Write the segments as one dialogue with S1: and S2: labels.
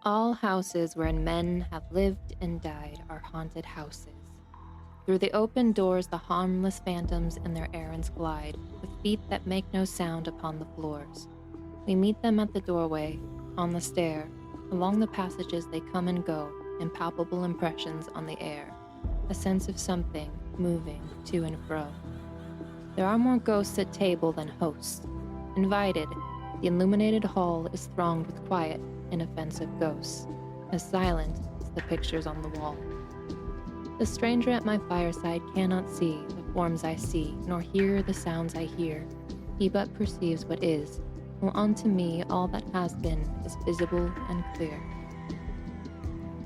S1: All houses wherein men have lived and died are haunted houses. Through the open doors the harmless phantoms in their errands glide, with feet that make no sound upon the floors. We meet them at the doorway, on the stair, along the passages they come and go, impalpable impressions on the air, a sense of something moving to and fro. There are more ghosts at table than hosts. Invited, the illuminated hall is thronged with quiet, inoffensive ghosts, as silent as the pictures on the wall. The stranger at my fireside cannot see the forms I see, nor hear the sounds I hear. He but perceives what is, while unto me all that has been is visible and clear.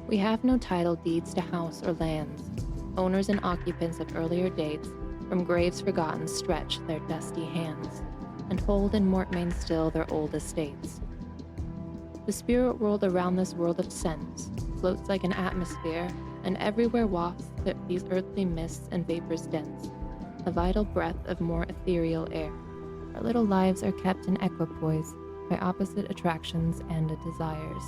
S1: We have no title deeds to house or lands. Owners and occupants of earlier dates, from graves forgotten, stretch their dusty hands, and hold in mortmain still their old estates. The spirit world around this world of sense floats like an atmosphere, and everywhere wafts these earthly mists and vapors dense, a vital breath of more ethereal air. Our little lives are kept in equipoise by opposite attractions and desires.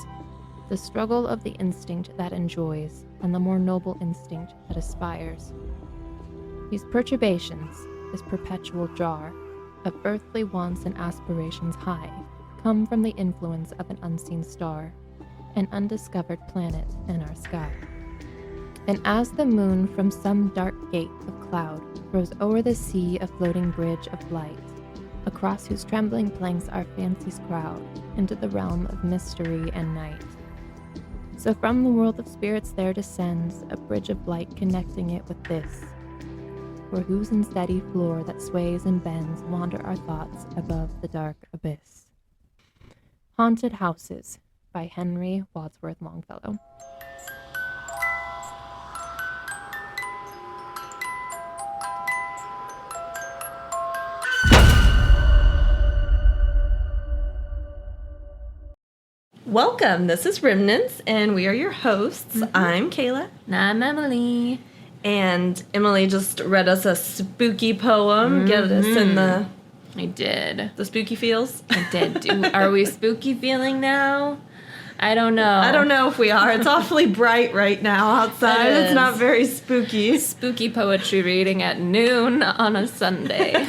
S1: The struggle of the instinct that enjoys, and the more noble instinct that aspires. These perturbations, this perpetual jar, of earthly wants and aspirations high, come from the influence of an unseen star, an undiscovered planet in our sky. And as the moon from some dark gate of cloud throws o'er the sea a floating bridge of light, across whose trembling planks our fancies crowd into the realm of mystery and night. So from the world of spirits there descends a bridge of light connecting it with this, for whose unsteady floor that sways and bends wander our thoughts above the dark abyss. Haunted Houses by Henry Wadsworth Longfellow.
S2: Welcome, this is Remnants, and we are your hosts. I'm Kayla.
S1: And I'm Emily.
S2: And Emily just read us a spooky poem, get us in the spooky feels.
S1: I did. Are we spooky feeling now? I don't know.
S2: I don't know if we are. It's awfully bright right now outside. It's not very spooky.
S1: Spooky poetry reading at noon on a Sunday.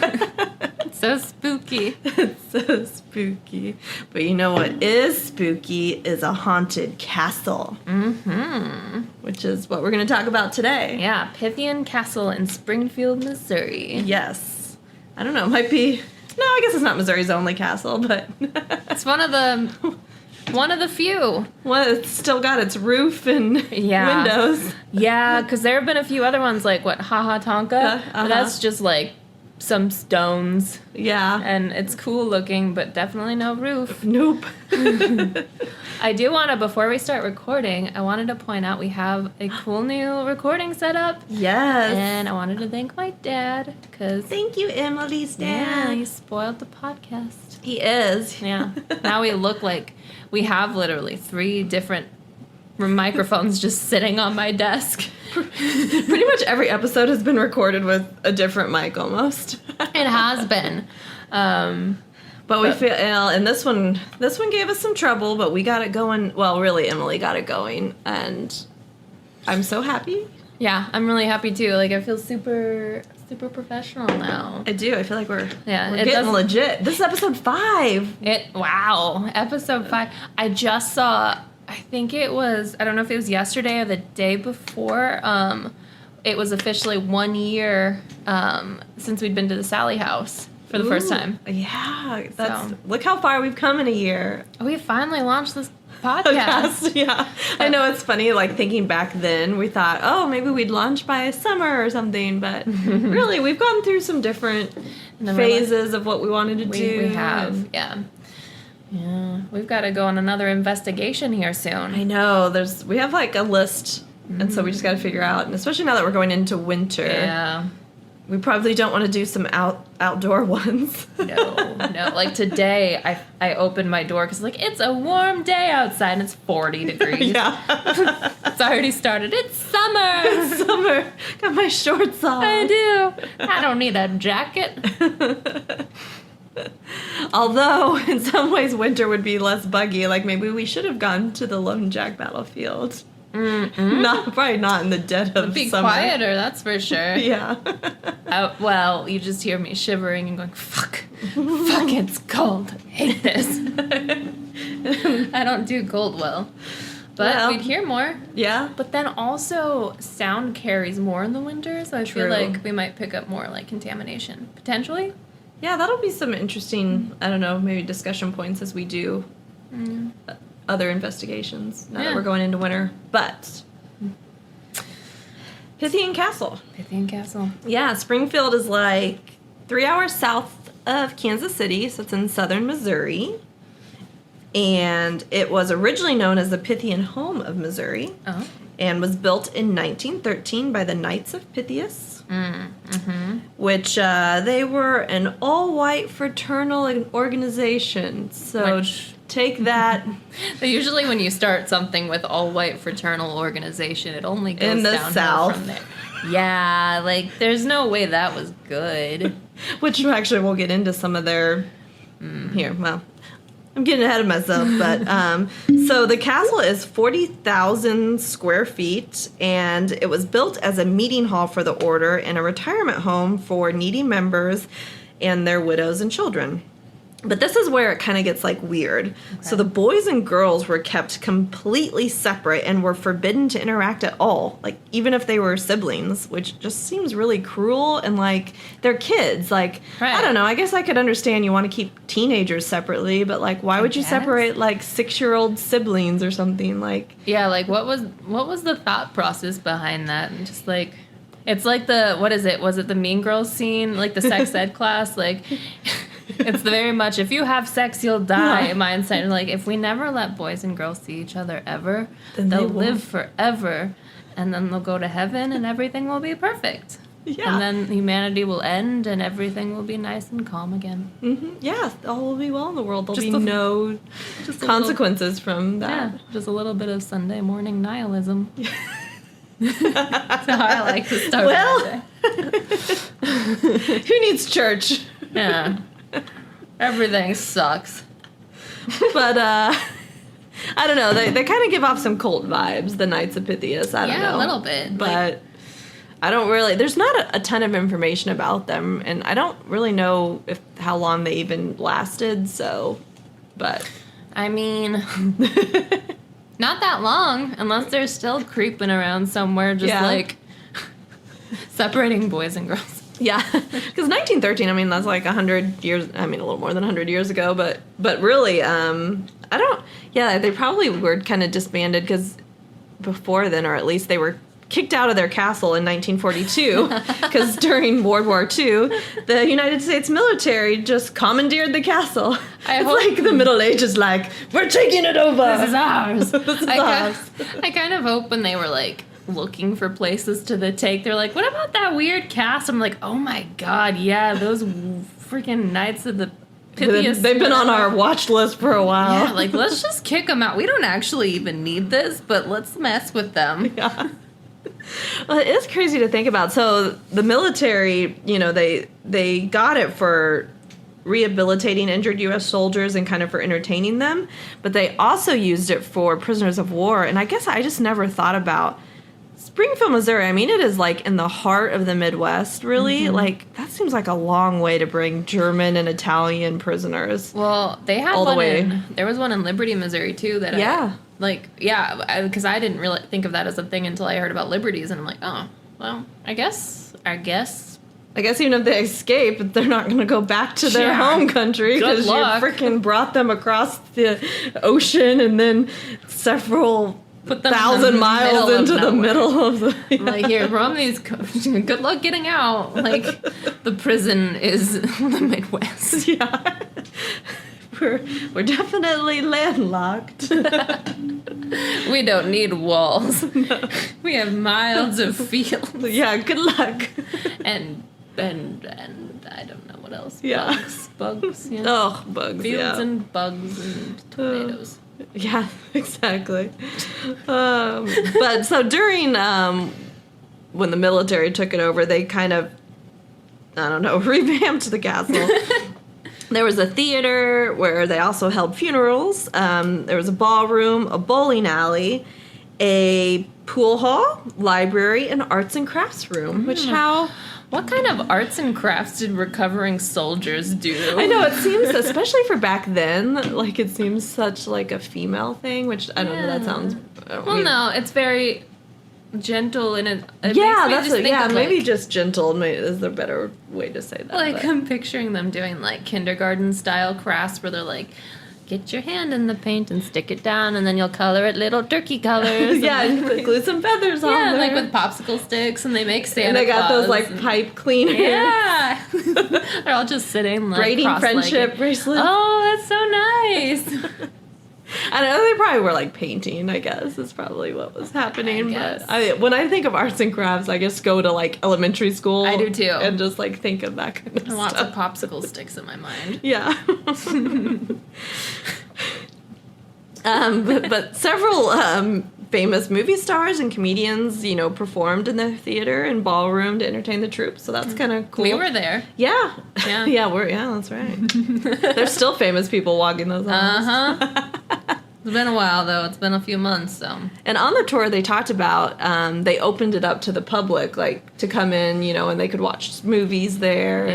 S1: So spooky.
S2: It's so spooky. But you know what is spooky is a haunted castle.
S1: Mm-hmm.
S2: Which is what we're going to talk about today.
S1: Yeah, Pythian Castle in Springfield, Missouri.
S2: Yes. I don't know, it might be... No, I guess it's not Missouri's only castle, but...
S1: It's one of the few.
S2: Well, it's still got its roof and windows.
S1: Yeah, because there have been a few other ones, like, Ha Tonka? But that's just, like, some stones.
S2: Yeah.
S1: And it's cool looking, but definitely no roof.
S2: Nope.
S1: I do want to, before we start recording, I wanted to point out we have a cool new recording setup.
S2: Yes.
S1: And I wanted to thank my dad, because...
S2: Thank you, Emily's dad.
S1: Yeah, he spoiled the podcast.
S2: He is.
S1: Yeah. Now we look like we have literally 3 different microphones just sitting on my desk.
S2: Pretty much every episode has been recorded with a different mic almost.
S1: It has been.
S2: But we feel ill, and this one gave us some trouble, but we got it going. Well, really, Emily got it going, and I'm so happy.
S1: Yeah, I'm really happy too. Like, I feel super professional now.
S2: I do. I feel like we're
S1: it
S2: getting legit. This is episode 5.
S1: Wow, episode 5. I just saw, I think it was, I don't know if it was yesterday or the day before, it was officially 1 year since we'd been to the Sally house for the first time.
S2: Yeah, look how far we've come in a year.
S1: We finally launched this podcast.
S2: Yeah. I know it's funny, like, thinking back then, we thought, oh, maybe we'd launch by summer or something, but really, we've gone through some different phases of what we wanted to do.
S1: We have, yeah. We've got to go on another investigation here soon.
S2: I know, we have, like, a list, and so we just got to figure out, and especially now that we're going into winter.
S1: Yeah.
S2: We probably don't want to do some outdoor ones.
S1: No. Like today, I opened my door because, like, it's a warm day outside and it's 40 degrees.
S2: Yeah.
S1: It's already started. It's summer.
S2: It's summer. Got my shorts on.
S1: I do. I don't need a jacket.
S2: Although, in some ways, winter would be less buggy. Like, maybe we should have gone to the Lone Jack battlefield. Probably not in the dead of
S1: It'd be
S2: summer.
S1: quieter, that's for sure.
S2: Yeah.
S1: Well, you just hear me shivering and going, fuck, it's cold. I hate this. I don't do cold well. But we'd hear more.
S2: Yeah.
S1: But then also, sound carries more in the winter, so I feel like we might pick up more, like, contamination. Potentially.
S2: Yeah, that'll be some interesting, I don't know, maybe discussion points as we do other investigations now that we're going into winter. But Pythian Castle.
S1: Pythian Castle.
S2: Yeah, Springfield is like 3 hours south of Kansas City, so it's in southern Missouri. And it was originally known as the Pythian Home of Missouri.
S1: Oh.
S2: And was built in 1913 by the Knights of Pythias. Which they were an all-white fraternal organization. So take that.
S1: Usually when you start something with all-white fraternal organization, it only goes
S2: in the
S1: downhill
S2: South.
S1: from there. Yeah, like, there's no way that was good.
S2: Which actually we'll get into some of their... Here, well... I'm getting ahead of myself, but so the castle is 40,000 square feet, and it was built as a meeting hall for the order and a retirement home for needy members and their widows and children. But this is where it kind of gets, like, weird. Okay. So the boys and girls were kept completely separate and were forbidden to interact at all, like, even if they were siblings, which just seems really cruel. And, like, they're kids. Like, I don't know. I guess I could understand you want to keep teenagers separately, but, like, why would you separate, like, 6-year-old siblings or something? Like,
S1: yeah, like, what was the thought process behind that? And just, like... It's like the, what is it? Was it the Mean Girls scene? Like the sex ed class? Like, it's the very much, if you have sex, you'll die mindset. Like, if we never let boys and girls see each other ever, then they'll live forever. And then they'll go to heaven and everything will be perfect. Yeah. And then humanity will end and everything will be nice and calm again. Mm-hmm.
S2: Yeah, all will be well in the world. There'll be no consequences from that.
S1: Yeah, just a little bit of Sunday morning nihilism. That's how I like to start my day.
S2: Who needs church?
S1: Yeah. Everything sucks.
S2: But, I don't know. They kind of give off some cult vibes, the Knights of Pythias. I don't know.
S1: Yeah, a little bit.
S2: But I don't really... There's not a ton of information about them, and I don't really know how long they even lasted, so... But...
S1: I mean... Not that long, unless they're still creeping around somewhere, just like separating boys and girls.
S2: Yeah, because 1913, I mean, that's like 100 years, I mean, a little more than 100 years ago, but really, they probably were kind of disbanded because before then, or at least they were kicked out of their castle in 1942 because during World War II, the United States military just commandeered the castle. It's like the Middle Ages, like, we're taking it over.
S1: This is ours. I kind of hope when they were, like, looking for places to take, they're like, what about that weird cast? I'm like, oh my god, yeah, those freaking Knights of the Pythias.
S2: They've been on our watch list for a while.
S1: Yeah, like, let's just kick them out. We don't actually even need this, but let's mess with them.
S2: Yeah. Well, it is crazy to think about. So the military, you know, they got it for rehabilitating injured U.S. soldiers and kind of for entertaining them, but they also used it for prisoners of war. And I guess I just never thought about Springfield, Missouri. I mean, it is like in the heart of the Midwest, really. Mm-hmm. Like, that seems like a long way to bring German and Italian prisoners.
S1: Well, they had there was one in Liberty, Missouri, too. That because I didn't really think of that as a thing until I heard about Liberties, and I'm like, oh, well, I guess
S2: even if they escape, they're not going to go back to their home country because you freaking brought them across the ocean and then several 1,000 miles into the middle of the... Yeah.
S1: Like, here, from these... Good luck getting out. Like, the prison is the Midwest.
S2: Yeah. We're definitely landlocked.
S1: We don't need walls. No. We have miles of fields.
S2: Yeah, good luck.
S1: And I don't know what else.
S2: Yeah.
S1: Bugs. Yeah.
S2: Oh, bugs,
S1: Fields and bugs and tornadoes.
S2: Yeah, exactly. But so during when the military took it over, they kind of, I don't know, revamped the castle. There was a theater where they also held funerals. There was a ballroom, a bowling alley, a pool hall, library, and arts and crafts room.
S3: What kind of arts and crafts did recovering soldiers do?
S2: I know, it seems, especially for back then, like, it seems such, like, a female thing, which, I don't know, that sounds...
S3: No, it's very gentle and it
S2: yeah,
S3: makes me
S2: that's maybe
S3: like,
S2: just gentle is the better way to say that.
S3: Like, I'm picturing them doing, like, kindergarten-style crafts where they're like, get your hand in the paint and stick it down, and then you'll color it little turkey colors.
S2: Yeah, and glue some feathers on there.
S3: Yeah, like with popsicle sticks, and they make Santa
S2: And they got
S3: Claus
S2: those, like, pipe cleaners.
S3: Yeah. They're all just sitting, like,
S2: braiding friendship
S3: cross-legged.
S2: bracelets.
S3: Oh, that's so nice.
S2: I know they probably were, like, painting, I guess, is probably what was happening. But when I think of arts and crafts, I just go to, like, elementary school.
S3: I do, too.
S2: And just, like, think of that kind of stuff.
S3: Lots of popsicle sticks in my mind.
S2: Yeah. But several famous movie stars and comedians, you know, performed in the theater and ballroom to entertain the troops. So that's kind of cool.
S3: We were there.
S2: Yeah.
S3: Yeah.
S2: Yeah, that's right. There's still famous people walking those halls.
S3: Uh-huh. It's been a while, though. It's been a few months, so.
S2: And on the tour, they talked about, they opened it up to the public, like, to come in, you know, and they could watch movies there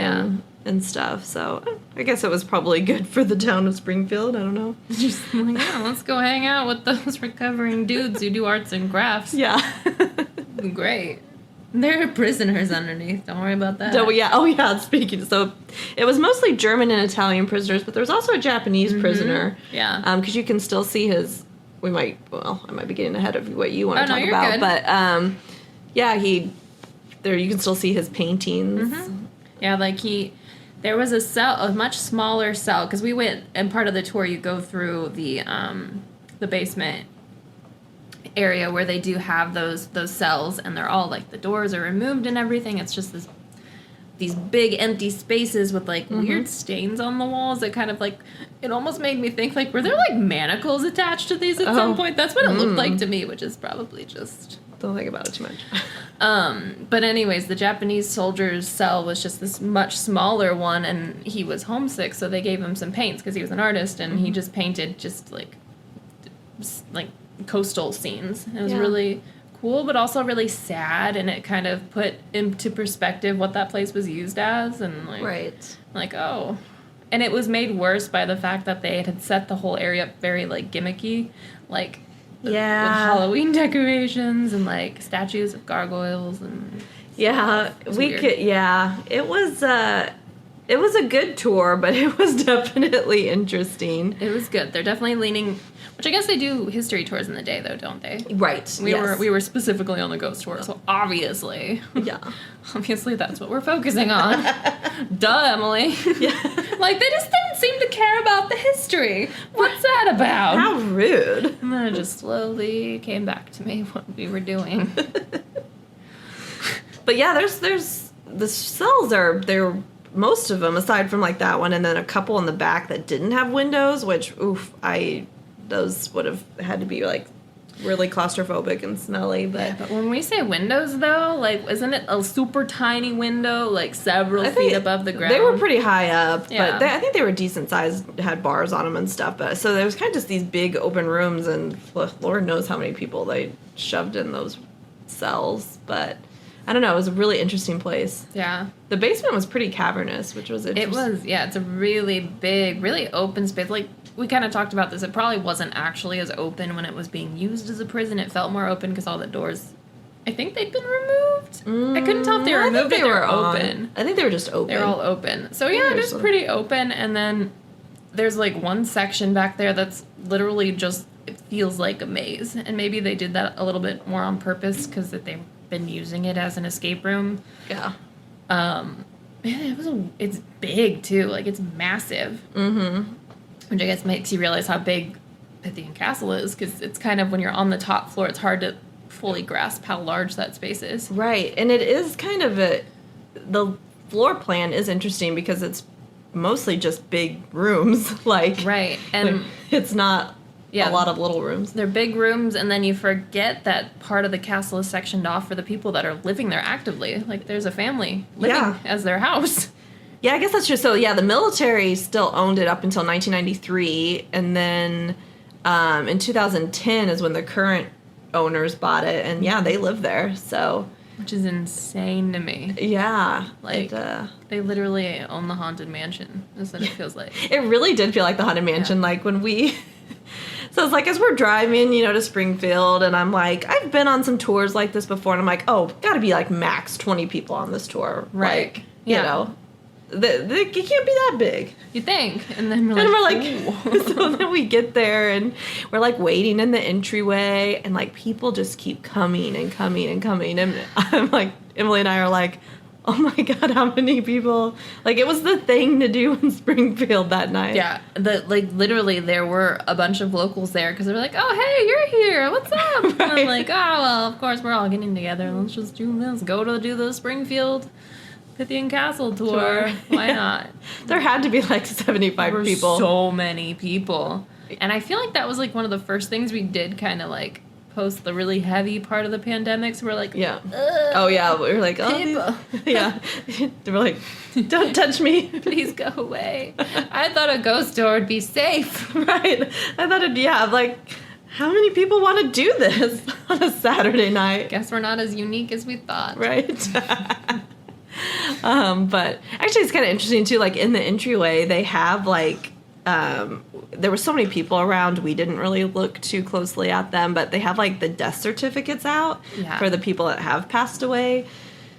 S2: and stuff. So I guess it was probably good for the town of Springfield. I don't know.
S3: Just like, yeah, let's go hang out with those recovering dudes who do arts and crafts.
S2: Yeah.
S3: Great. There are prisoners underneath. Don't worry about that.
S2: Oh, yeah. Speaking. So it was mostly German and Italian prisoners, but there was also a Japanese prisoner.
S3: Yeah.
S2: Because you can still see his... I might be getting ahead of what you want to talk
S3: you're
S2: about.
S3: good.
S2: But, yeah, you can still see his paintings.
S3: Mm-hmm. Yeah, like there was a much smaller cell, because we went, and part of the tour you go through the basement area where they do have those cells, and they're all, like, the doors are removed and everything. It's just these big empty spaces with, like, weird stains on the walls that kind of, like, it almost made me think, like, were there, like, manacles attached to these at some point? That's what it looked like to me, which is probably just...
S2: Don't think about it too much.
S3: But anyways, the Japanese soldier's cell was just this much smaller one, and he was homesick, so they gave him some paints because he was an artist, and he just painted just like coastal scenes. It was really cool, but also really sad, and it kind of put into perspective what that place was used as, and and it was made worse by the fact that they had set the whole area up very, like, gimmicky, like. With Halloween decorations and, like, statues of gargoyles and
S2: it was a good tour, but it was definitely interesting.
S3: It was good. They're definitely leaning, which I guess they do history tours in the day, though, don't they?
S2: Right.
S3: We were specifically on the ghost tour, so obviously that's what we're focusing on. Duh, Emily. Yeah. Like, they just didn't seem to care about the history. What's that about?
S2: How rude.
S3: And then it just slowly came back to me what we were doing.
S2: But yeah, there's the cells they're most of them, aside from, like, that one, and then a couple in the back that didn't have windows, which those would have had to be, like, really claustrophobic and smelly. But
S3: when we say windows, though, like, isn't it a super tiny window, like, several feet above the ground?
S2: They were pretty high up, but I think they were decent sized, had bars on them and stuff. But so there was kind of just these big open rooms, and Lord knows how many people they shoved in those cells. But I don't know, it was a really interesting place.
S3: Yeah.
S2: The basement was pretty cavernous, which was interesting.
S3: It was, it's a really big, really open space. Like, we kind of talked about this. It probably wasn't actually as open when it was being used as a prison. It felt more open because all the doors, I think they'd been removed. I couldn't tell if they were removed or they were open.
S2: I think they were just open.
S3: They're all open. So, yeah, it was pretty open. And then there's, like, one section back there that's literally just, it feels like a maze. And maybe they did that a little bit more on purpose because they've been using it as an escape room.
S2: Yeah.
S3: It's big, too. Like, it's massive. Mm-hmm. Which I guess makes you realize how big Pythian Castle is, because it's kind of, when you're on the top floor, it's hard to fully grasp how large that space is.
S2: Right, and it is kind of the floor plan is interesting because it's mostly just big rooms.
S3: Right, and
S2: it's not a lot of little rooms.
S3: They're big rooms, and then you forget that part of the castle is sectioned off for the people that are living there actively. Like, there's a family living as their house.
S2: Yeah, I guess that's true. So, yeah, the military still owned it up until 1993, and then in 2010 is when the current owners bought it, and yeah, they live there. So,
S3: Which is insane to me.
S2: yeah,
S3: Like, they literally own the Haunted Mansion, is what it feels like.
S2: it really did feel like the Haunted Mansion.
S3: Yeah.
S2: Like when we, so it's like as we're driving, to Springfield, and I'm like, I've been on some tours like this before, and I'm like, oh, gotta be like max 20 people on this tour,
S3: Right.
S2: Like,
S3: Yeah.
S2: it can't be that big.
S3: You think. And then we're
S2: And we're
S3: like,
S2: like,
S3: "Ooh."
S2: so then we get there and we're like waiting in the entryway, and like people just keep coming and coming and coming. And I'm like, Emily and I are like, oh my God, how many people? Like, it was the thing to do in Springfield that night.
S3: Yeah, literally there were a bunch of locals there because they were like, "Oh, hey, you're here. What's up?" And I'm
S2: Right.
S3: like, "Oh, well, of course we're all getting together. Let's just do this. Go to do the Springfield Pythian Castle tour.
S2: Tour.
S3: Why not?"
S2: There had to be like 75
S3: There were
S2: people.
S3: so many people, and I feel like that was like one of the first things we did, kind of like post the really heavy part of the pandemic. So we're like,
S2: Yeah.
S3: "Ugh,
S2: Oh, yeah. We were like, oh,
S3: people,
S2: yeah. They were like, don't touch me.
S3: please go away." I thought a ghost tour would be safe.
S2: Right. I thought like, how many people want to do this on a Saturday night?
S3: Guess we're not as unique as we thought.
S2: Right. But actually it's kind of interesting too, like in the entryway they have like there were so many people around, we didn't really look too closely at them, but they have like the death certificates out
S3: Yeah.
S2: for the people that have passed away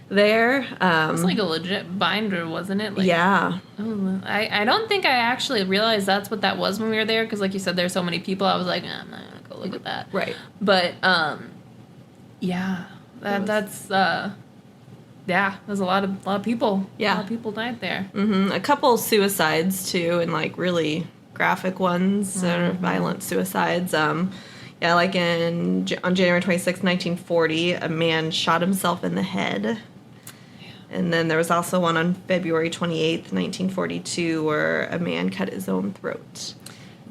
S2: there.
S3: It's like a legit binder, wasn't it? Like,
S2: Yeah.
S3: Oh, I don't think I actually realized that's what that was when we were there, because like you said, there's so many people. I was like, I'm not gonna go look at that.
S2: Right.
S3: But yeah, there's a lot of people.
S2: Yeah.
S3: A lot of people died there.
S2: A couple suicides too, and like really graphic ones or violent suicides. Yeah, like on January 26, 1940, a man shot himself in the head. And then there was also one on February 28th, 1942, where a man cut his own throat.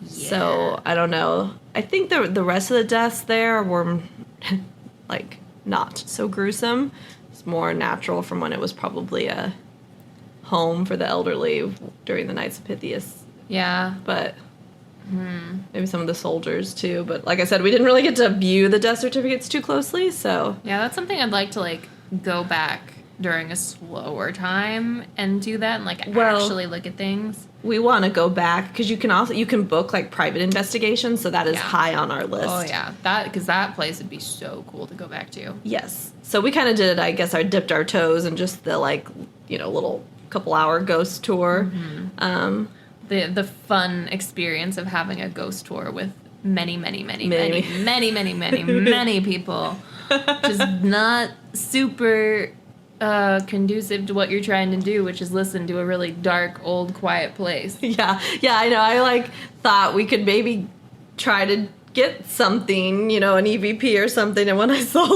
S2: So, I don't know. I think the rest of the deaths there were, like, not so gruesome. It's more natural from when it was probably a home for the elderly during the Nights of Pythias.
S3: Yeah.
S2: But maybe some of the soldiers, too. But like I said, we didn't really get to view the death certificates too closely, so...
S3: Yeah, that's something I'd like to, like, go back during a slower time and do that and, like, actually look at things.
S2: We want to go back because you can book like private investigations, so that is high on our list.
S3: Oh yeah, because that place would be so cool to go back to.
S2: Yes. So we kind of did, I guess, dipped our toes in just the little couple hour ghost tour.
S3: The fun experience of having a ghost tour with many people, just not super conducive to what you're trying to do, which is listen to a really dark, old, quiet place.
S2: Yeah, I know. I thought we could maybe try to get something, an EVP or something, and when I saw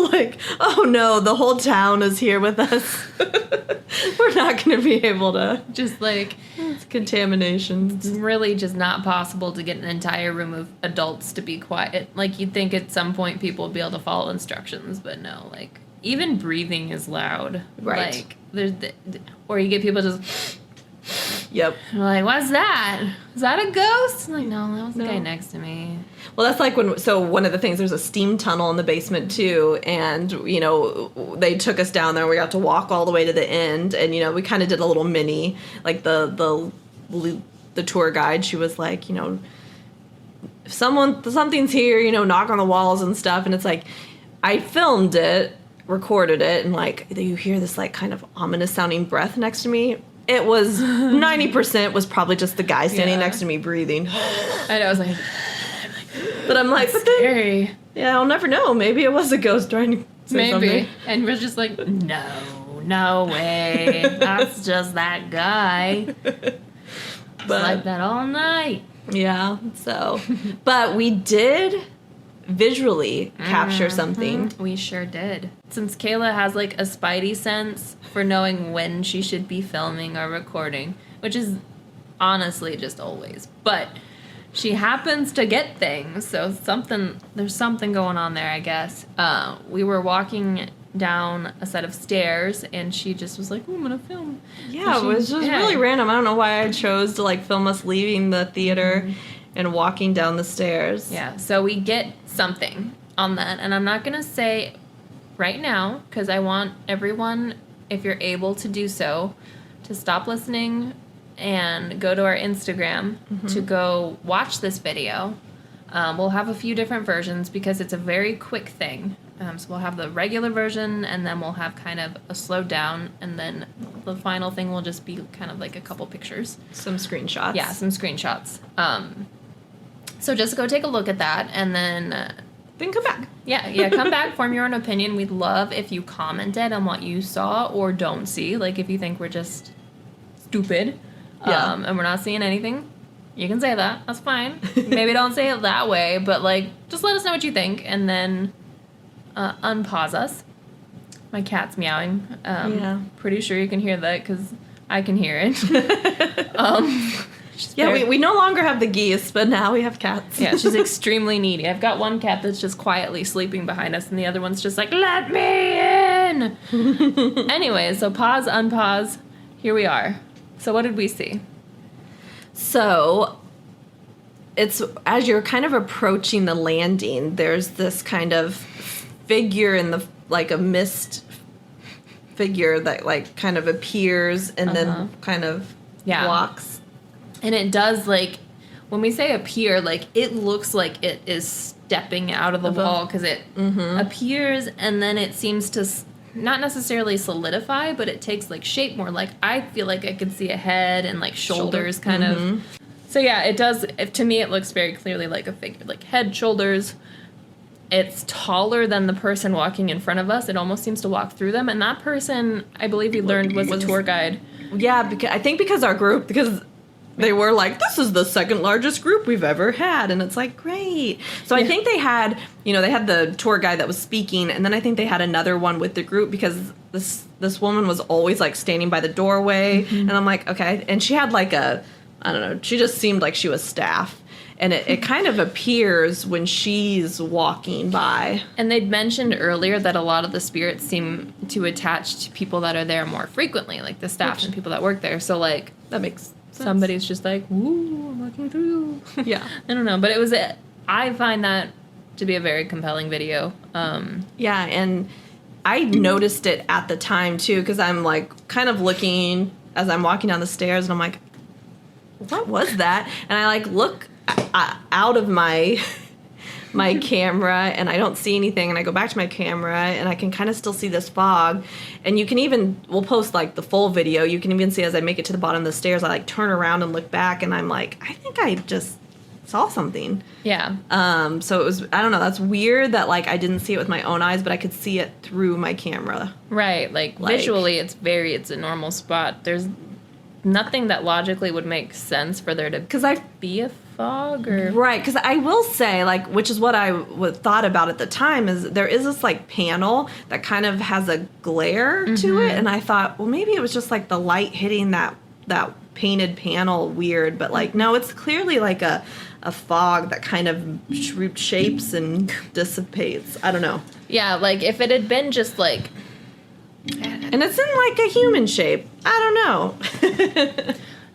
S2: oh no, the whole town is here with us, we're not going to be able to.
S3: Just
S2: it's contamination.
S3: It's really just not possible to get an entire room of adults to be quiet. You'd think at some point people would be able to follow instructions, but no, even breathing is loud.
S2: Right.
S3: Or you get people just...
S2: Yep.
S3: What's that? Is that a ghost? I'm no, that was the guy next to me.
S2: Well, that's one of the things, there's a steam tunnel in the basement too, and, they took us down there, we got to walk all the way to the end, and, we kind of did a little mini, the tour guide, she was like, if something's here, knock on the walls and stuff, and it's I filmed it, recorded it, and you hear this kind of ominous sounding breath next to me. It was 90% was probably just the guy standing next to me breathing.
S3: I know, I was like,
S2: but I'm like, but then,
S3: scary.
S2: yeah, I'll never know. Maybe it was a ghost trying to say something.
S3: Maybe. And we're just like, no way. That's just that guy. It's like that all night.
S2: Yeah, so. But we did visually capture something.
S3: We sure did. Since Kayla has a spidey sense for knowing when she should be filming or recording, which is honestly just always, but she happens to get things, so there's something going on there, I guess. We were walking down a set of stairs, and she just was like, "Oh, I'm gonna film."
S2: Yeah,
S3: So
S2: it was just really random. I don't know why I chose to like film us leaving the theater and walking down the stairs.
S3: Yeah, so we get something on that, and I'm not gonna say right now because I want everyone, if you're able to do so, to stop listening and go to our Instagram to go watch this video. We'll have a few different versions because it's a very quick thing. So we'll have the regular version, and then we'll have kind of a slowed down, and then the final thing will just be kind of like a couple pictures.
S2: Some screenshots.
S3: Yeah, some screenshots. So just go take a look at that, and then...
S2: then come back.
S3: Yeah, come back, form your own opinion. We'd love if you commented on what you saw or don't see. Like, if you think we're just stupid and we're not seeing anything, you can say that. That's fine. Maybe don't say it that way, but, like, just let us know what you think, and then unpause us. My cat's meowing. Pretty sure you can hear that because I can hear it.
S2: Yeah, we no longer have the geese, but now we have cats.
S3: Yeah, she's extremely needy. I've got one cat that's just quietly sleeping behind us, and the other one's just like, let me in! Anyway, so pause, unpause. Here we are. So what did we see?
S2: So, it's as you're kind of approaching the landing, there's this kind of figure in the, like a mist figure that, like, kind of appears and then kind of walks.
S3: And it does, like, when we say appear, like, it looks like it is stepping out of the wall because it appears and then it seems to not necessarily solidify, but it takes, like, shape more. Like, I feel like I could see a head and, like, shoulders kind of. So, yeah, it does. To me, it looks very clearly like a figure. Like, head, shoulders. It's taller than the person walking in front of us. It almost seems to walk through them. And that person, I believe we learned, was a tour guide.
S2: Yeah, I think because our group, because... they were like, this is the second largest group we've ever had. And it's like, great. So I think they had, they had the tour guide that was speaking. And then I think they had another one with the group because this woman was always like standing by the doorway. And I'm like, okay. And she had like I don't know, she just seemed like she was staff. And it kind of appears when she's walking by.
S3: And they'd mentioned earlier that a lot of the spirits seem to attach to people that are there more frequently, like the staff and people that work there. So like,
S2: that makes
S3: somebody's just like, ooh, I'm walking through.
S2: Yeah.
S3: I don't know. But I find that to be a very compelling video.
S2: Yeah, and I noticed it at the time, too, because I'm, like, kind of looking as I'm walking down the stairs, and I'm like, what was that? And I, like, look out of my camera, and I don't see anything, and I go back to my camera, and I can kind of still see this fog, and you can even, we'll post, like, the full video, you can even see as I make it to the bottom of the stairs, I, like, turn around and look back, and I'm like, I think I just saw something.
S3: Yeah.
S2: So it was, I don't know, that's weird that, like, I didn't see it with my own eyes, but I could see it through my camera.
S3: Right, like visually, it's a normal spot. There's nothing that logically would make sense for there to be a fog or...
S2: Right, because I will say, like, which is what I thought about at the time, is there is this, like, panel that kind of has a glare to it, and I thought, well, maybe it was just, like, the light hitting that painted panel weird, but, like, no, it's clearly, like, a fog that kind of shapes and dissipates. I don't know.
S3: Yeah, like, if it had been just, like...
S2: And it's in, like, a human shape. I don't know.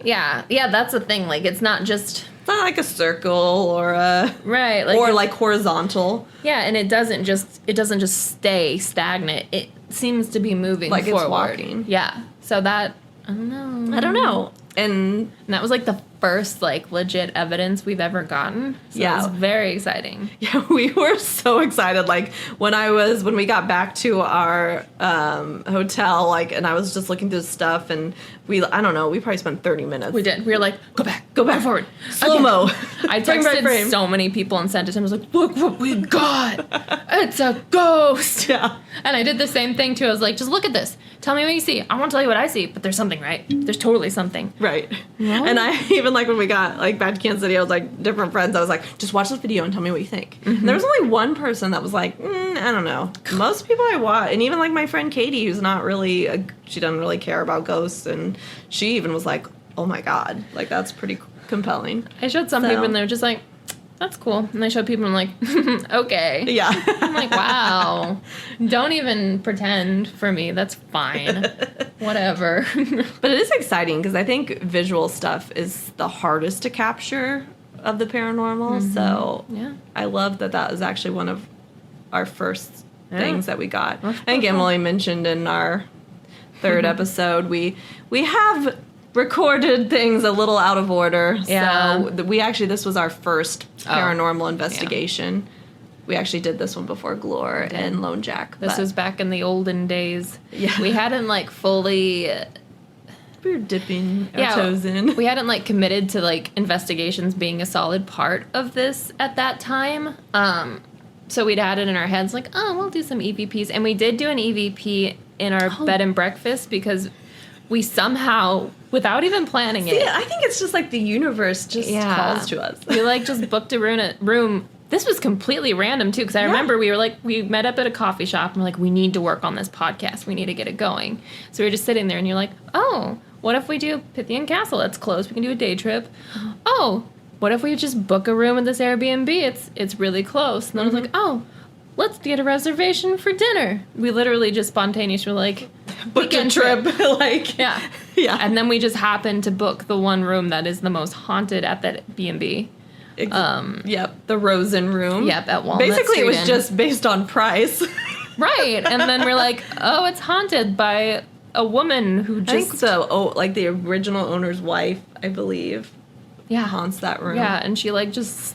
S3: Yeah, that's the thing. Like, it's not just...
S2: It's not like a circle or a...
S3: Right. Like
S2: or, like, horizontal.
S3: Yeah, and it doesn't just stay stagnant. It seems to be moving
S2: like
S3: forward.
S2: It's walking.
S3: Yeah. So that... I don't know.
S2: And
S3: that was, like, the first, like, legit evidence we've ever gotten. So
S2: yeah.
S3: It was very exciting.
S2: Yeah, we were so excited. Like, when we got back to our hotel, like, and I was just looking through stuff, and I don't know, we probably spent 30 minutes.
S3: We did. We were like, go back
S2: forward. Slow-mo.
S3: I texted so many people and sent it to him. I was like, look what we got. It's a ghost.
S2: Yeah.
S3: And I did the same thing, too. I was like, just look at this. Tell me what you see. I won't tell you what I see, but there's something, right? There's totally something.
S2: Right. Yeah. And I even, like, when we got, like, back to Kansas City, I was like, different friends, I was like, just watch this video and tell me what you think. And there was only one person that was like, I don't know. Most people I watch, and even, like, my friend Katie, who's not really, she doesn't really care about ghosts, and she even was like, oh my God, like, that's pretty compelling.
S3: I showed some people and they were just like, that's cool. And I show people, I'm like, okay.
S2: Yeah.
S3: I'm like, wow. Don't even pretend for me. That's fine. Whatever.
S2: But it is exciting because I think visual stuff is the hardest to capture of the paranormal. So
S3: Yeah.
S2: I love that was actually one of our first things that we got.
S3: That's
S2: I think
S3: cool.
S2: Emily mentioned in our third episode, we have recorded things a little out of order.
S3: Yeah.
S2: So this was our first paranormal investigation. We actually did this one before Glore and Lone Jack.
S3: This
S2: but
S3: was back in the olden days.
S2: Yeah.
S3: We hadn't, like, fully...
S2: we were dipping our toes in.
S3: We hadn't, like, committed to, like, investigations being a solid part of this at that time. So we'd had it in our heads, like, oh, we'll do some EVPs. And we did do an EVP in our bed and breakfast because we somehow, without even planning it...
S2: I think it's just like the universe just calls to us.
S3: We, like, just booked a room. This was completely random, too, because I remember we met up at a coffee shop, and we're like, we need to work on this podcast. We need to get it going. So we were just sitting there, and you're like, oh, what if we do Pythian Castle? It's close. We can do a day trip. Oh, what if we just book a room at this Airbnb? It's really close. And then I was like, oh, let's get a reservation for dinner. We literally just spontaneously were like,
S2: Booked a trip. Like,
S3: yeah.
S2: Yeah.
S3: And then we just happened to book the one room that is the most haunted at that B&B.
S2: Yep, the Rosen room.
S3: Yep, at Walnut
S2: Basically,
S3: Street
S2: it was
S3: Inn.
S2: just based on price.
S3: Right. And then we're like, oh, it's haunted by a woman who
S2: I
S3: just...
S2: think so. Like the original owner's wife, I believe, haunts that room.
S3: Yeah, and she, like, just...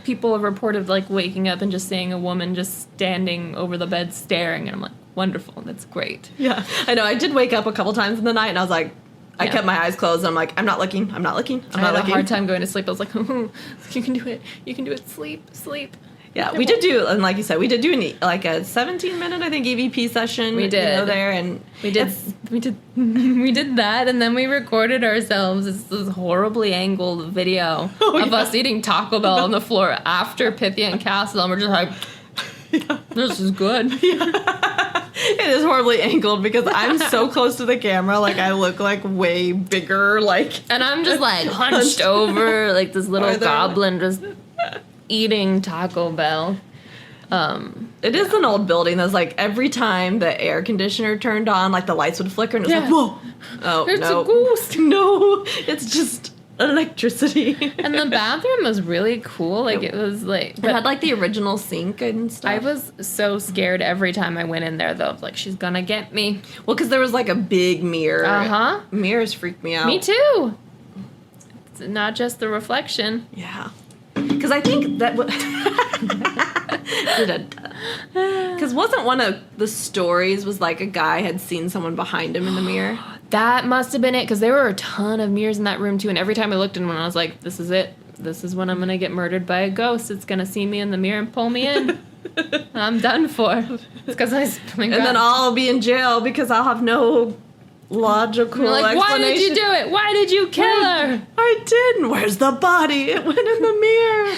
S3: people have reported, like, waking up and just seeing a woman just standing over the bed staring, and I'm like, wonderful, that's great.
S2: Yeah, I know. I did wake up a couple times in the night, and I was like, I kept my eyes closed, and I'm like, I'm not looking. I had a
S3: hard time going to sleep. I was like, oh, you can do it, sleep.
S2: Yeah, we did do, and like you said, we did do a 17-minute, I think, EVP session.
S3: We did.
S2: There, and
S3: We did that, and then we recorded ourselves. It's this horribly angled video of us eating Taco Bell on the floor after Pythian Castle, and we're just like, this is good.
S2: It is horribly angled because I'm so close to the camera, like I look like way bigger, like.
S3: And I'm just like hunched over, like this little goblin just eating Taco Bell.
S2: It is an old building that's like every time the air conditioner turned on, like the lights would flicker and it was like, whoa. Oh,
S3: It's
S2: no.
S3: a ghost.
S2: No, it's just electricity.
S3: And the bathroom was really cool. Like it was like,
S2: It had like the original sink and stuff.
S3: I was so scared every time I went in there though. Like she's gonna get me.
S2: Well, because there was like a big mirror.
S3: Uh-huh.
S2: Mirrors freaked me out.
S3: Me too. It's not just the reflection.
S2: Yeah. Because I think that... Because wasn't one of the stories was like a guy had seen someone behind him in the mirror?
S3: That must have been it, because there were a ton of mirrors in that room too, and every time I looked in one, I was like, this is it. This is when I'm going to get murdered by a ghost. It's going to see me in the mirror and pull me in. I'm done for. It's because
S2: And then I'll be in jail because I'll have no logical
S3: like, why did you
S2: explanation.
S3: do it? Why did you kill her?
S2: I didn't. Where's the body? It went in the mirror.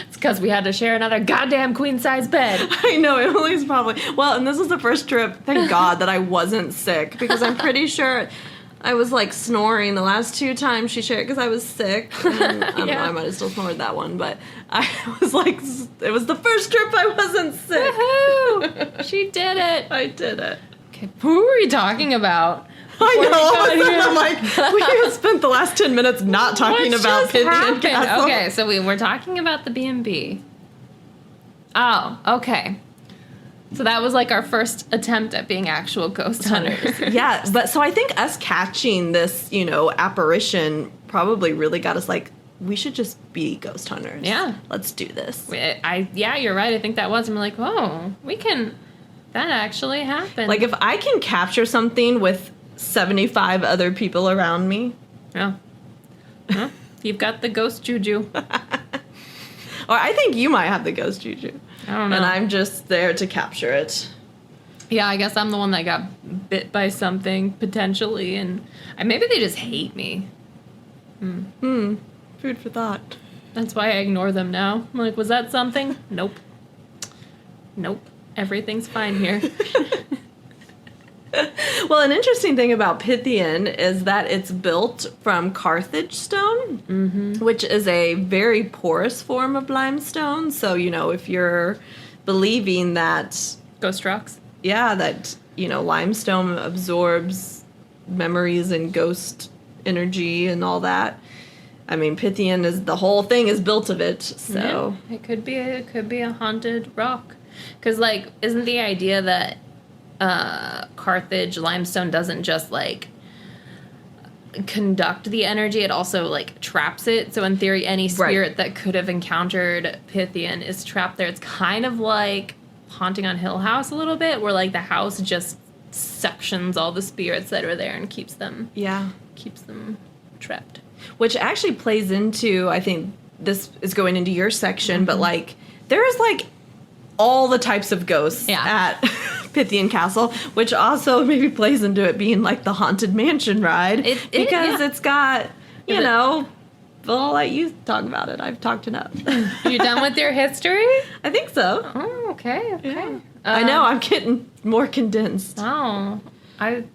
S3: It's because we had to share another goddamn queen-size bed.
S2: I know, Emily's probably... Well, and this was the first trip, thank God, that I wasn't sick. Because I'm pretty sure I was, like, snoring the last 2 times she shared because I was sick. And, I don't know, I might have still snored that one. But I was like... It was the first trip I wasn't sick.
S3: Woohoo! She did it.
S2: I did it.
S3: Okay, who were we talking about?
S2: I know, all of a
S3: got
S2: sudden
S3: here?
S2: I'm like, we have spent the last 10 minutes not talking
S3: What
S2: about
S3: just
S2: Pythian
S3: happened?
S2: Castle.
S3: Okay, so we were talking about the B&B. Oh, okay. So that was like our first attempt at being actual ghost hunters.
S2: Yeah, but so I think us catching this, apparition probably really got us like, we should just be ghost hunters.
S3: Yeah.
S2: Let's do this.
S3: Yeah, you're right. I think that was. And we're like, oh, we can. That actually happened.
S2: Like if I can capture something with 75 other people around me.
S3: Yeah. Well, you've got the ghost juju.
S2: Or I think you might have the ghost juju.
S3: I don't know.
S2: And I'm just there to capture it.
S3: Yeah, I guess I'm the one that got bit by something, potentially, and maybe they just hate me.
S2: Food for thought.
S3: That's why I ignore them now. I'm like, was that something? Nope. Everything's fine here.
S2: Well, an interesting thing about Pythian is that it's built from Carthage stone, which is a very porous form of limestone. So, if you're believing that,
S3: Ghost rocks.
S2: yeah, that, limestone absorbs memories and ghost energy and all that. I mean, Pythian the whole thing is built of it, so.
S3: Yeah, it could be a haunted rock. Because, isn't the idea that Carthage limestone doesn't just, conduct the energy, it also, traps it. So, in theory, any spirit that could have encountered Pythian is trapped there. It's kind of like Haunting on Hill House a little bit, where, the house just suctions all the spirits that are there and keeps them trapped.
S2: Which actually plays into, I think this is going into your section, but there's all the types of ghosts at Pythian Castle, which also maybe plays into it being the Haunted Mansion ride. Because it's got, well, I'll let you talk about it. I've talked enough.
S3: You done with your history?
S2: I think so.
S3: Oh, okay.
S2: Yeah. I know, I'm getting more condensed.
S3: Oh, I'm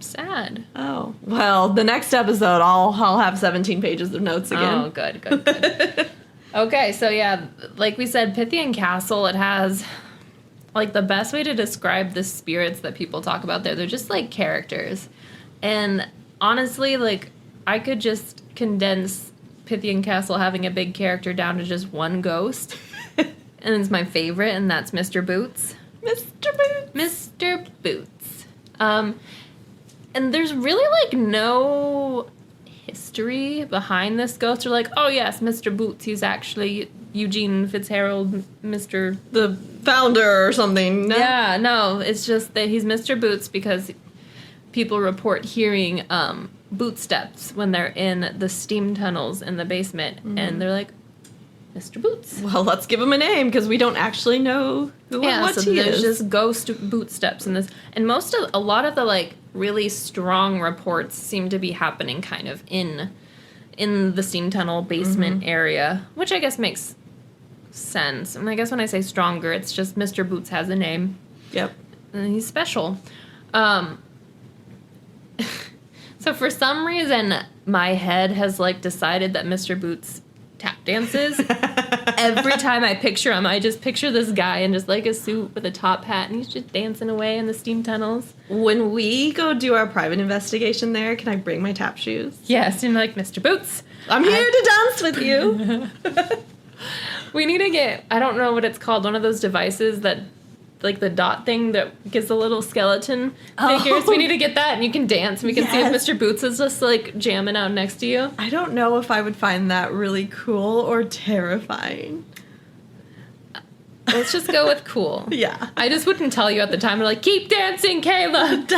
S3: sad.
S2: Oh, well, the next episode, I'll have 17 pages of notes again.
S3: Oh, good. Okay, so yeah, like we said, Pythian Castle, it has, the best way to describe the spirits that people talk about there, they're just, characters. And honestly, I could just condense Pythian Castle having a big character down to just one ghost. And it's my favorite, and that's Mr. Boots. Mr. Boots. And there's really, no history behind this ghost. They're oh, yes, Mr. Boots, he's actually Eugene Fitzgerald,
S2: the founder or something. No?
S3: Yeah, no, it's just that he's Mr. Boots because people report hearing boot steps when they're in the steam tunnels in the basement, and they're Mr. Boots.
S2: Well, let's give him a name because we don't actually know who and what he is.
S3: There's just ghost boot steps in this, and a lot of the really strong reports seem to be happening kind of in the steam tunnel basement area, which I guess makes sense. And I guess when I say stronger, it's just Mr. Boots has a name.
S2: Yep.
S3: And he's special. So for some reason, my head has decided that Mr. Boots tap dances. Every time I picture him, I just picture this guy in just a suit with a top hat, and he's just dancing away in the steam tunnels.
S2: When we go do our private investigation there, can I bring my tap shoes?
S3: Yes, and Mr. Boots,
S2: I'm here to dance with you.
S3: We need to get, I don't know what it's called, one of those devices that, the dot thing that gives the little skeleton figures. We need to get that, and you can dance, and we can see if Mr. Boots is just, jamming out next to you.
S2: I don't know if I would find that really cool or terrifying.
S3: Let's just go with cool.
S2: Yeah.
S3: I just wouldn't tell you at the time. We're keep dancing, Kayla.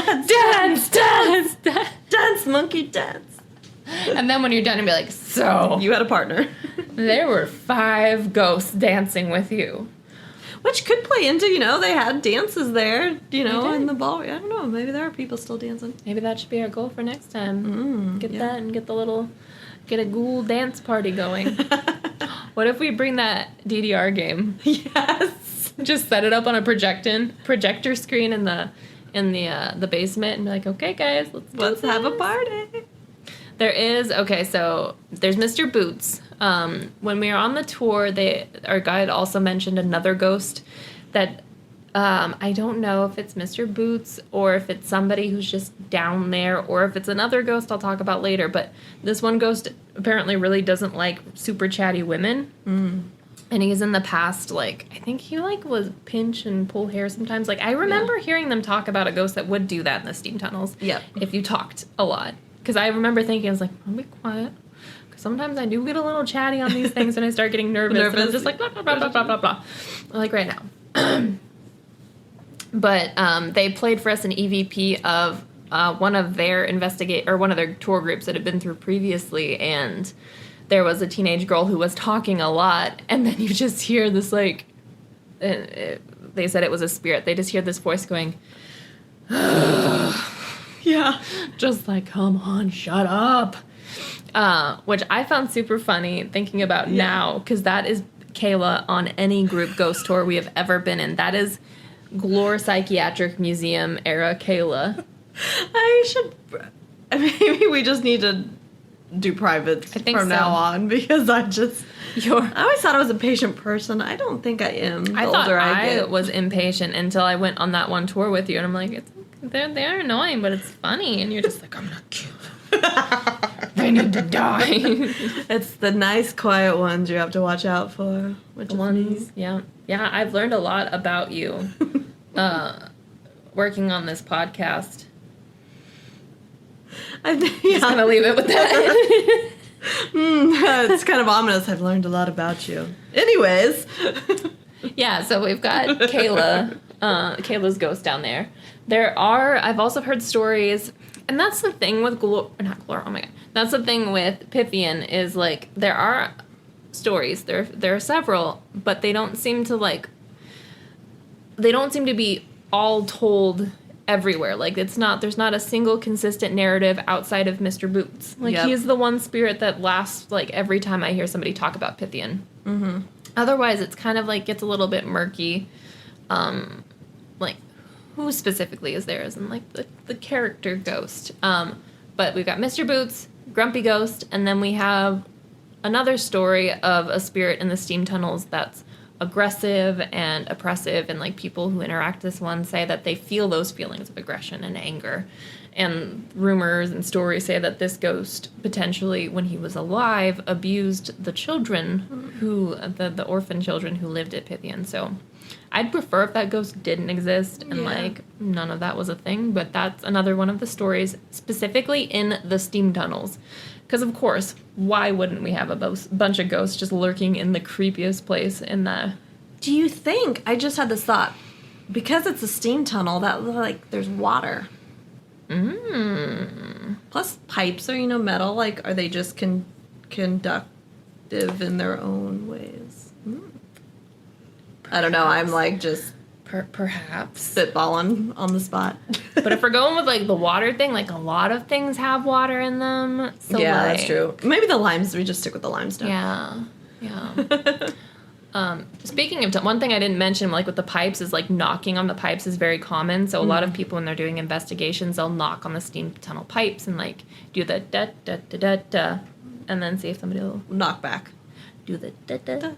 S2: Dance, monkey, dance.
S3: And then when you're done, you'll be so.
S2: You had a partner.
S3: There were 5 ghosts dancing with you.
S2: Which could play into, they had dances there, in the ball. I don't know. Maybe there are people still dancing.
S3: Maybe that should be our goal for next time. Get that and get a ghoul dance party going. What if we bring that DDR game?
S2: Yes.
S3: Just set it up on a projector screen in the basement and be okay, guys,
S2: let's have a party.
S3: So there's Mr. Boots. When we were on the tour, our guide also mentioned another ghost that I don't know if it's Mr. Boots or if it's somebody who's just down there or if it's another ghost I'll talk about later. But this one ghost apparently really doesn't like super chatty women. And he's in the past, I think he, was pinch and pull hair sometimes. I remember hearing them talk about a ghost that would do that in the steam tunnels.
S2: Yep.
S3: If you talked a lot. Because I remember thinking, I was I'll be quiet. Because sometimes I do get a little chatty on these things and I start getting nervous. And I'm just blah, blah, blah, blah, blah, blah, blah. Right now. But they played for us an EVP of one of their one of their tour groups that had been through previously, and there was a teenage girl who was talking a lot, and then you just hear this they said it was a spirit. They just hear this voice going,
S2: yeah,
S3: just come on, shut up. Which I found super funny thinking about now, because that is Kayla on any group ghost tour we have ever been in. That is Glore Psychiatric Museum era Kayla.
S2: Maybe we just need to do privates from now on, because I always thought I was a patient person. I don't think I am. The
S3: I thought
S2: older
S3: I
S2: get.
S3: was impatient until I went on that one tour with you, and I'm like, they're annoying, but it's funny, and you're just like, I'm not cute. They need to die.
S2: It's the nice, quiet ones you have to watch out for. Which ones?
S3: Yeah. I've learned a lot about you, working on this podcast. Just gonna leave it with that.
S2: It's kind of ominous. I've learned a lot about you. Anyways.
S3: Yeah, so we've got Kayla, Kayla's ghost down there. I've also heard stories, and that's the thing with that's the thing with Pythian is, like, there are stories, there are several, but they don't seem to be all told everywhere. Like, there's not a single consistent narrative outside of Mr. Boots. Like, He is the one spirit that lasts, like, every time I hear somebody talk about Pythian. Mm-hmm. Otherwise, it's kind of, like, gets a little bit murky. Like, who specifically is there isn't, like, the character ghost. But we've got Mr. Boots, Grumpy Ghost, and then we have another story of a spirit in the steam tunnels that's aggressive and oppressive, and, like, people who interact with this one say that they feel those feelings of aggression and anger. And rumors and stories say that this ghost potentially, when he was alive, abused the children the orphan children who lived at Pythian. So I'd prefer if that ghost didn't exist and like none of that was a thing, but that's another one of the stories specifically in the steam tunnels. Because, of course, why wouldn't we have a bunch of ghosts just lurking in the creepiest place in the...
S2: Do you think, I just had this thought, because it's a steam tunnel, that, like, there's water. Plus, pipes are, metal. Like, are they just conductive in their own ways? I don't know. I'm, like, just...
S3: Perhaps.
S2: Spitballing on the spot.
S3: But if we're going with, like, the water thing, like, a lot of things have water in them. So,
S2: yeah,
S3: like,
S2: that's true. Maybe the limes, we just stick with the limestone.
S3: Yeah. Speaking of, one thing I didn't mention, like, with the pipes is, like, knocking on the pipes is very common. So a lot of people, when they're doing investigations, they'll knock on the steam tunnel pipes and, like, do the da-da-da-da-da, and then see if somebody will...
S2: Knock back.
S3: Do the da-da.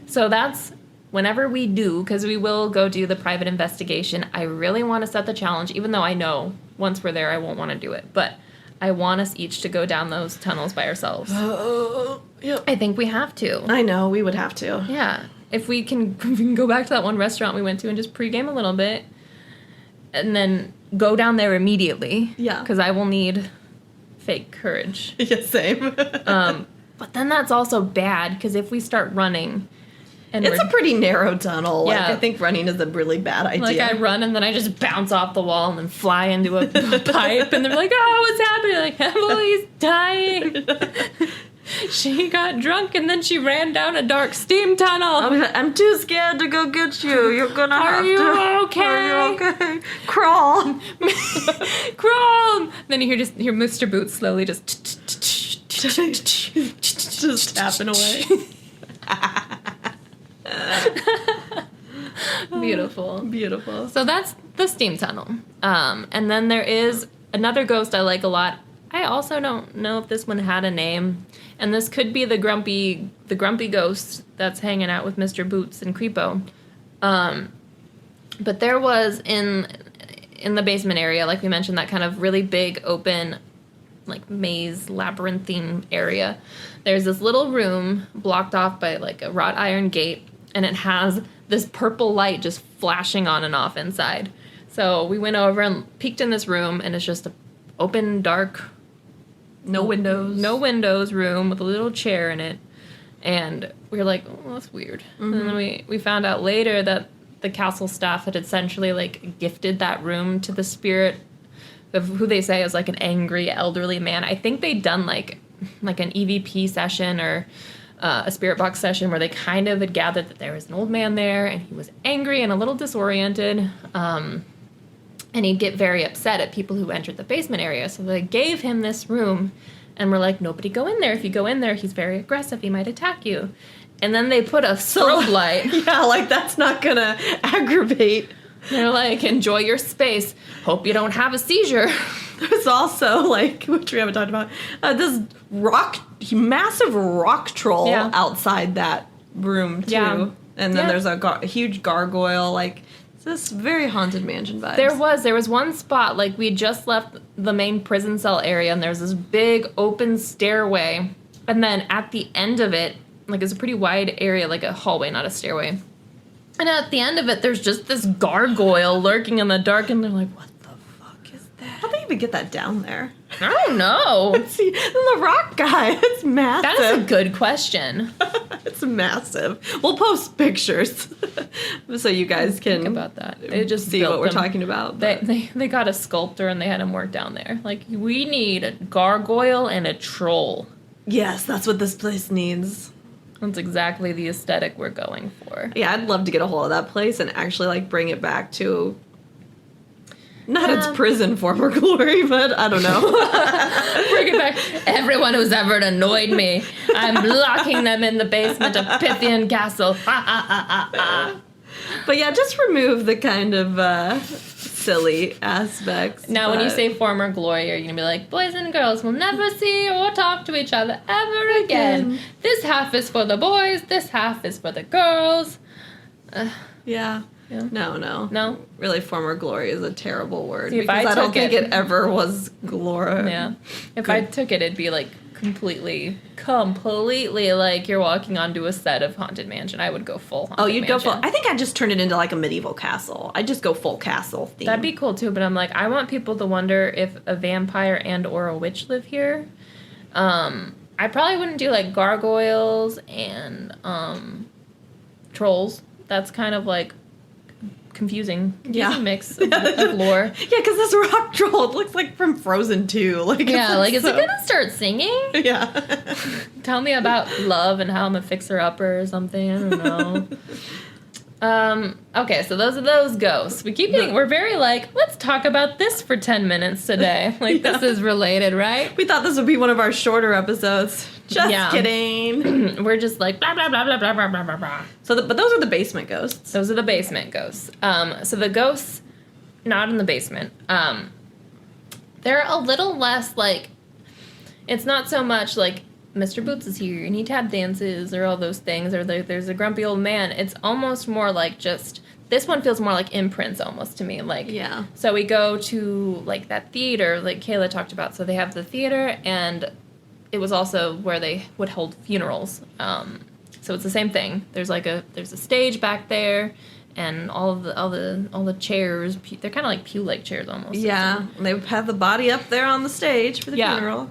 S3: So that's... Whenever we do, because we will go do the private investigation, I really want to set the challenge, even though I know once we're there I won't want to do it. But I want us each to go down those tunnels by ourselves.
S2: Yep.
S3: I think we have to.
S2: I know, we would have to.
S3: Yeah. If we can go back to that one restaurant we went to and just pregame a little bit, and then go down there immediately.
S2: Yeah.
S3: Because I will need fake courage.
S2: Yeah, same.
S3: But then that's also bad, because if we start running... And
S2: it's a pretty narrow tunnel. Like,
S3: Yeah.
S2: I think running is a really bad idea.
S3: Like, I run and then I just bounce off the wall and then fly into a pipe, and they're like, oh, what's happening? Like, Emily's dying. She got drunk and then she ran down a dark steam tunnel.
S2: I'm too scared to go get you. You're gonna have to.
S3: Are you okay?
S2: Are you okay? Crawl.
S3: Crawl. Then you hear Mr. Boots slowly just
S2: tapping away. Beautiful.
S3: So that's the steam tunnel. And then there is another ghost I like a lot. I also don't know if this one had a name, and this could be the grumpy ghost that's hanging out with Mr. Boots and Creepo. But there was in the basement area, like we mentioned, that kind of really big open, like, maze labyrinthine area. There's this little room blocked off by, like, a wrought iron gate, and it has this purple light just flashing on and off inside. So we went over and peeked in this room, and it's just an open, dark, no windows room with a little chair in it. And we were like, oh, that's weird. Mm-hmm. And then we found out later that the castle staff had essentially, like, gifted that room to the spirit of who they say is, like, an angry elderly man. I think they'd done, like an EVP session or a spirit box session where they kind of had gathered that there was an old man there, and he was angry and a little disoriented, and he'd get very upset at people who entered the basement area. So they gave him this room, and we're like, nobody go in there. If you go in there, he's very aggressive. He might attack you. And then they put a strobe light.
S2: Yeah, like that's not gonna aggravate.
S3: They're like, enjoy your space. Hope you don't have a seizure.
S2: There's also, like, which we haven't talked about, this massive rock troll outside that room, too.
S3: Yeah.
S2: And then there's a huge gargoyle, like, it's this very Haunted Mansion vibes.
S3: There was one spot, like, we just left the main prison cell area, and there's this big open stairway. And then at the end of it, like, it's a pretty wide area, like a hallway, not a stairway. And at the end of it, there's just this gargoyle lurking in the dark, and they're like, what the fuck is that?
S2: How'd they even get that down there?
S3: I don't know.
S2: See, the rock guy, it's massive.
S3: That is a good question.
S2: It's massive. We'll post pictures so you guys can
S3: think about that. They just
S2: see
S3: built
S2: what we're
S3: them.
S2: talking about.
S3: They got a sculptor and they had him work down there. Like, we need a gargoyle and a troll.
S2: Yes, that's what this place needs.
S3: That's exactly the aesthetic we're going for.
S2: Yeah, I'd love to get a hold of that place and actually, like, bring it back to not its prison former glory, but I don't know.
S3: Bring it back. Everyone who's ever annoyed me, I'm locking them in the basement of Pythian Castle.
S2: But yeah, just remove the kind of silly aspects.
S3: Now, when you say former glory, you're going to be like, boys and girls will never see or talk to each other ever again. This half is for the boys, this half is for the girls.
S2: Yeah. No. Really, former glory is a terrible word.
S3: See,
S2: because I don't think it ever was glory.
S3: Yeah. If I took it, it'd be like completely like you're walking onto a set of Haunted Mansion. I would go full Haunted
S2: You'd
S3: Mansion.
S2: go full. I think I'd just turn it into like a medieval castle. I'd just go full castle theme.
S3: That'd be cool too, but I'm like, I want people to wonder if a vampire and or a witch live here. I probably wouldn't do like gargoyles and trolls. That's kind of like confusing mix of lore.
S2: Yeah, because this rock troll, it looks like from Frozen 2. Like,
S3: is it gonna start singing?
S2: Yeah.
S3: Tell me about love and how I'm a fixer-upper or something. I don't know. Okay, so those are those ghosts. We're very like, let's talk about this for 10 minutes today. Like, this is related, right?
S2: We thought this would be one of our shorter episodes. Just kidding.
S3: We're just like, blah, blah, blah, blah, blah, blah, blah, blah, blah.
S2: But those are the basement ghosts.
S3: Those are the basement ghosts. So the ghosts, not in the basement, they're a little less like, it's not so much like, Mr. Boots is here and he tap dances or all those things, or there's a grumpy old man. It's almost more like just, this one feels more like imprints almost to me. Like,
S2: yeah.
S3: So we go to like that theater like Kayla talked about. So they have the theater, and it was also where they would hold funerals. So it's the same thing. There's a stage back there, and all the chairs. They're kind of like pew-like chairs almost.
S2: Yeah, and they have the body up there on the stage for the funeral.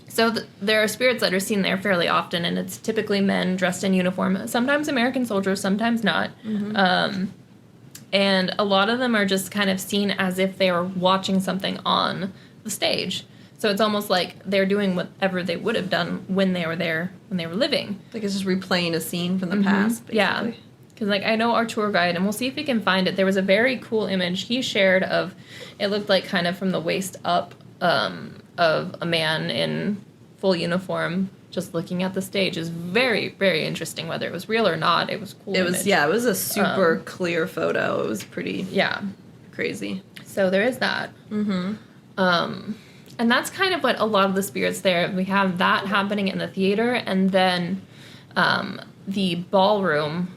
S3: So there are spirits that are seen there fairly often, and it's typically men dressed in uniform. Sometimes American soldiers, sometimes not. Mm-hmm. And a lot of them are just kind of seen as if they are watching something on the stage. So it's almost like they're doing whatever they would have done when they were there, when they were living.
S2: Like it's just replaying a scene from the past, basically.
S3: Yeah. Because, like, I know our tour guide, and we'll see if we can find it. There was a very cool image he shared of, it looked like kind of from the waist up, of a man in full uniform just looking at the stage. Is very, very interesting. Whether it was real or not, it was cool. It was
S2: a super clear photo. It was pretty crazy.
S3: So there is that. Mm-hmm. And that's kind of what a lot of the spirits there. We have that happening in the theater, and then the ballroom,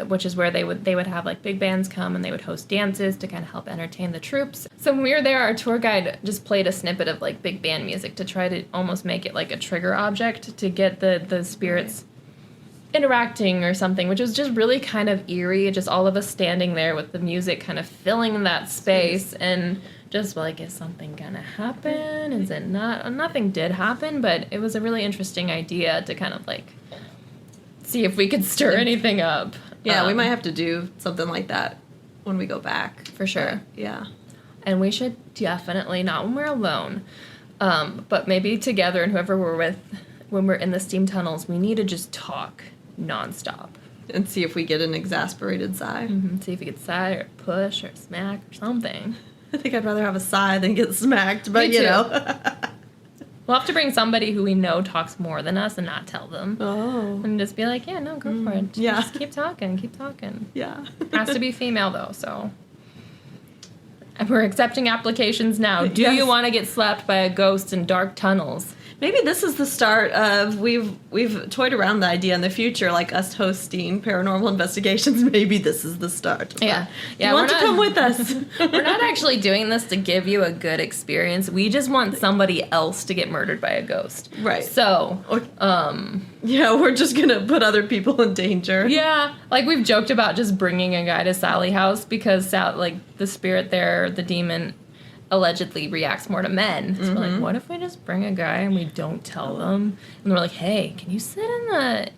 S3: which is where they would have like big bands come and they would host dances to kind of help entertain the troops. So when we were there, our tour guide just played a snippet of like big band music to try to almost make it like a trigger object to get the spirits interacting or something, which was just really kind of eerie. Just all of us standing there with the music kind of filling that space and just like, is something gonna happen? Is it not? Nothing did happen, but it was a really interesting idea to kind of like see if we could stir anything up.
S2: Yeah, we might have to do something like that when we go back.
S3: For sure.
S2: Yeah.
S3: And we should definitely, not when we're alone, but maybe together, and whoever we're with, when we're in the steam tunnels, we need to just talk nonstop.
S2: And see if we get an exasperated sigh.
S3: Mm-hmm. See if we get sigh or push or smack or something.
S2: I think I'd rather have a sigh than get smacked, but you know.
S3: We'll have to bring somebody who we know talks more than us and not tell them.
S2: Oh.
S3: And just be like, yeah, no, go for it.
S2: Yeah.
S3: Just keep talking, keep talking.
S2: Yeah.
S3: Has to be female, though, so. And we're accepting applications now. Do
S2: Yes.
S3: you want to get slapped by a ghost in dark tunnels?
S2: Maybe this is the start of we've toyed around the idea in the future, like us hosting paranormal investigations. Maybe this is the start.
S3: Yeah.
S2: You want to come with us?
S3: We're not actually doing this to give you a good experience. We just want somebody else to get murdered by a ghost.
S2: Right.
S3: So,
S2: Yeah, we're just gonna put other people in danger.
S3: yeah, like we've joked about just bringing a guy to Sally House because the spirit there, the demon, allegedly reacts more to men. So we're like, what if we just bring a guy and we don't tell them? And we're like, hey, can you sit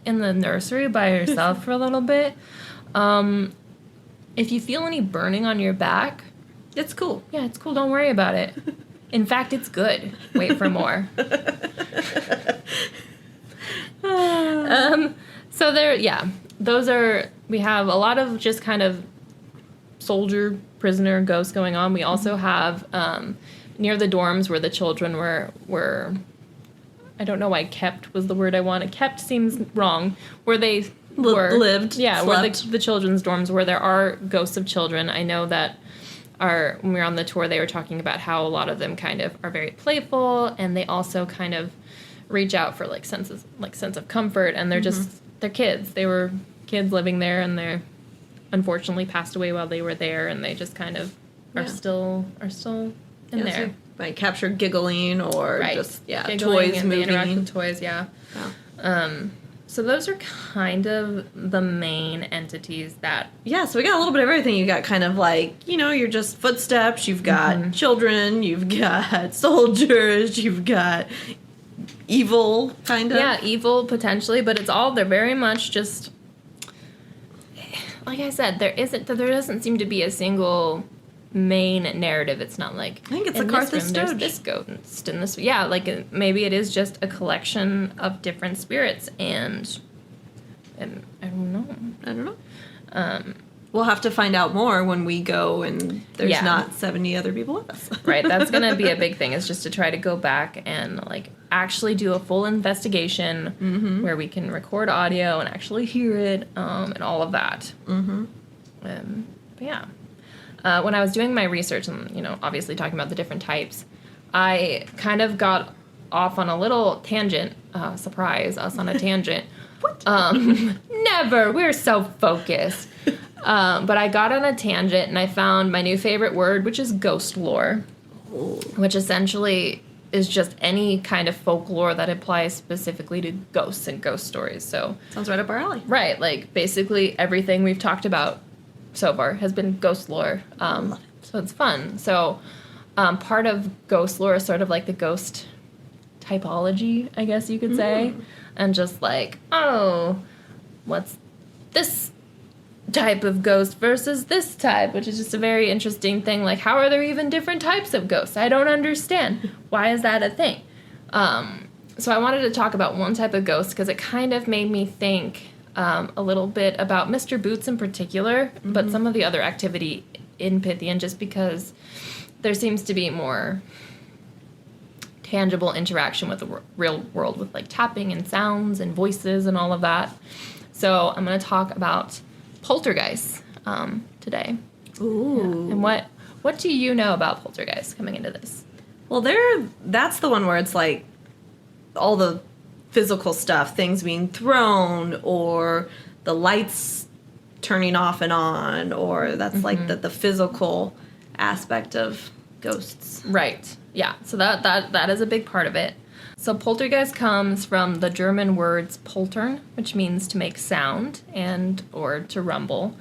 S3: in the nursery by yourself for a little bit? If you feel any burning on your back,
S2: It's cool.
S3: yeah, it's cool. Don't worry about it. In fact, it's good. Wait for more. So we have a lot of just kind of soldier, prisoner, ghosts going on. We also have near the dorms where the children were I don't know why kept was the word I wanted. Kept seems wrong. Where they
S2: lived,
S3: yeah,
S2: slept.
S3: where the children's dorms where there are ghosts of children. I know that when we were on the tour, they were talking about how a lot of them kind of are very playful, and they also kind of reach out for sense of comfort, and they're they're kids. They were kids living there, and they're unfortunately passed away while they were there, and they just kind of are still in there.
S2: So might capture giggling or
S3: Right.
S2: just
S3: Giggling
S2: toys
S3: and they interact
S2: moving.
S3: with toys, yeah. So those are kind of the main entities that
S2: Yeah, so we got a little bit of everything. You got kind of you're just footsteps. You've got children. You've got soldiers. You've got evil, kind of.
S3: yeah, evil potentially, but they're very much just like I said, there doesn't seem to be a single main narrative. It's not like
S2: I think it's
S3: in
S2: a
S3: this
S2: Carthus
S3: room, there's
S2: Doge.
S3: this ghost in this. Yeah, maybe it is just a collection of different spirits, and I don't know.
S2: I don't know. We'll have to find out more when we go and there's not 70 other people with us.
S3: Right, that's going to be a big thing, is just to try to go back and actually do a full investigation where we can record audio and actually hear it and all of that. But yeah. When I was doing my research and, obviously talking about the different types, I kind of got off on a little tangent. Surprise, us on a tangent.
S2: What?
S3: Never. We're so focused. But I got on a tangent and I found my new favorite word, which is ghost lore, which essentially is just any kind of folklore that applies specifically to ghosts and ghost stories. So
S2: Sounds right up our alley.
S3: right, basically everything we've talked about so far has been ghost lore. So it's fun. So part of ghost lore is sort of like the ghost typology, I guess you could say. And just what's this type of ghost versus this type, which is just a very interesting thing. How are there even different types of ghosts? I don't understand. Why is that a thing? So I wanted to talk about one type of ghost because it kind of made me think a little bit about Mr. Boots in particular, but some of the other activity in Pythian, just because there seems to be more tangible interaction with the real world with tapping and sounds and voices and all of that. So I'm going to talk about poltergeists today.
S2: Ooh.
S3: Yeah. And what do you know about poltergeists coming into this?
S2: Well, that's the one where it's all the physical stuff, things being thrown, or the lights turning off and on, or that's the physical aspect of ghosts.
S3: Right. Yeah. So that is a big part of it. So poltergeist comes from the German words poltern, which means to make sound or to rumble,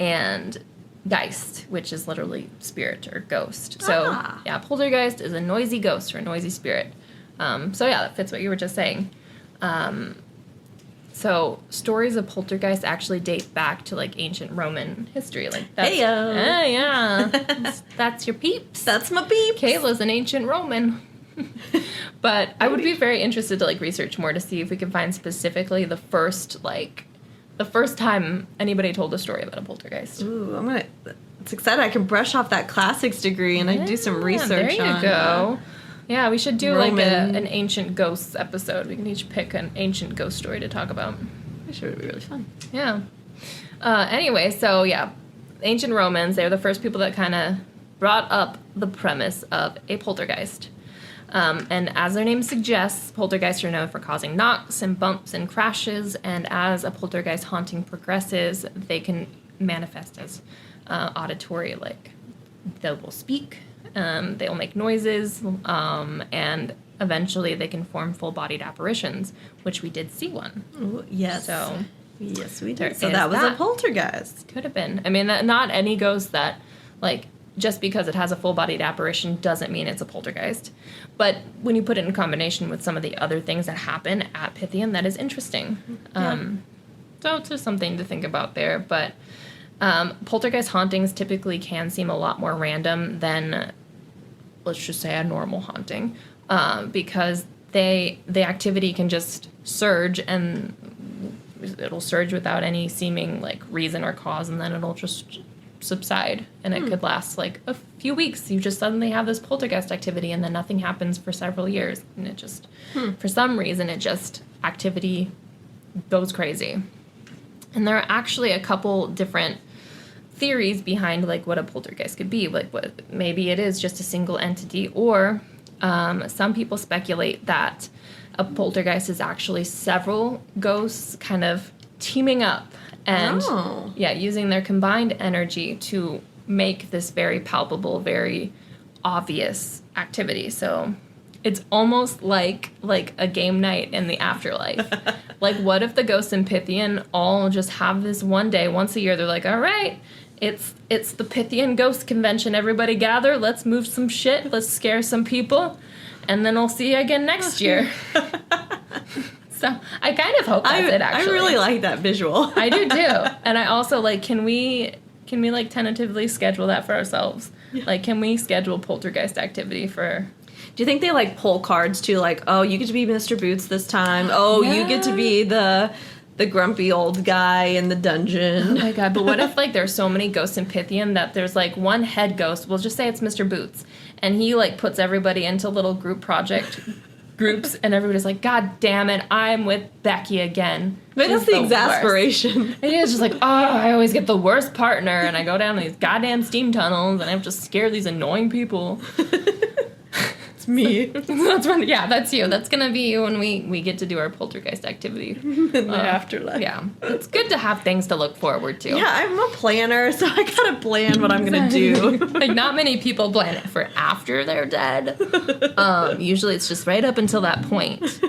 S3: and Geist, which is literally spirit or ghost. So yeah, poltergeist is a noisy ghost or a noisy spirit. So yeah, that fits what you were just saying. So stories of poltergeist actually date back to ancient Roman history. That's,
S2: Heyo.
S3: Yeah. That's your peeps.
S2: That's my peeps.
S3: Kayla's an ancient Roman. But I would be very interested to research more to see if we can find specifically the first time anybody told a story about a poltergeist.
S2: It's exciting. I can brush off that classics degree and I do some research
S3: There you
S2: on
S3: go. Yeah, we should do
S2: Roman.
S3: like an ancient ghosts episode. We can each pick an ancient ghost story to talk about.
S2: I'm sure it'd be really fun.
S3: Yeah. Anyway, so yeah, ancient Romans, they were the first people that kind of brought up the premise of a poltergeist. And as their name suggests, poltergeists are known for causing knocks and bumps and crashes, and as a poltergeist haunting progresses, they can manifest as auditory, like they will speak, they will make noises, and eventually they can form full-bodied apparitions, which we did see one.
S2: Ooh, yes.
S3: So
S2: yes, we
S3: there
S2: did. So
S3: is
S2: that was a
S3: that.
S2: poltergeist.
S3: Could have been. I mean, not any ghost that, like, just because it has a full-bodied apparition doesn't mean it's a poltergeist. But when you put it in combination with some of the other things that happen at Pythian, that is interesting. So it's just something to think about there. But poltergeist hauntings typically can seem a lot more random than, let's just say, a normal haunting, because the activity can just surge, and it'll surge without any seeming like reason or cause, and then it'll just subside, and it could last like a few weeks. You just suddenly have this poltergeist activity, and then nothing happens for several years, and it just for some reason activity goes crazy. And there are actually a couple different theories behind like what a poltergeist could be, like what maybe it is just a single entity, or some people speculate that a poltergeist is actually several ghosts kind of teaming up and using their combined energy to make this very palpable, very obvious activity. So it's almost like a game night in the afterlife. Like, what if the ghosts in Pythian all just have this one day, once a year, they're like, all right, it's the Pythian Ghost Convention, everybody gather, let's move some shit, let's scare some people, and then I'll see you again next year. So I kind of hope that's it, actually.
S2: I really like that visual.
S3: I do too. And I also like, can we like tentatively schedule that for ourselves? Yeah. Like, can we schedule poltergeist activity for...
S2: Do you think they like pull cards too? Like, oh, you get to be Mr. Boots this time. Oh, you get to be the grumpy old guy in the dungeon.
S3: Oh my god, but what if like there's so many ghosts in Pythian that there's like one head ghost, we'll just say it's Mr. Boots, and he like puts everybody into little group project groups, and everybody's like, God damn it, I'm with Becky again.
S2: But that's the exasperation.
S3: It is just like, oh, I always get the worst partner, and I go down these goddamn steam tunnels, and I have to scare these annoying people.
S2: Me.
S3: That's you. That's gonna be you when we get to do our poltergeist activity
S2: in the afterlife.
S3: Yeah, it's good to have things to look forward to.
S2: Yeah, I'm a planner, so I gotta plan what I'm gonna do.
S3: Like, not many people plan it for after they're dead. Usually it's just right up until that point.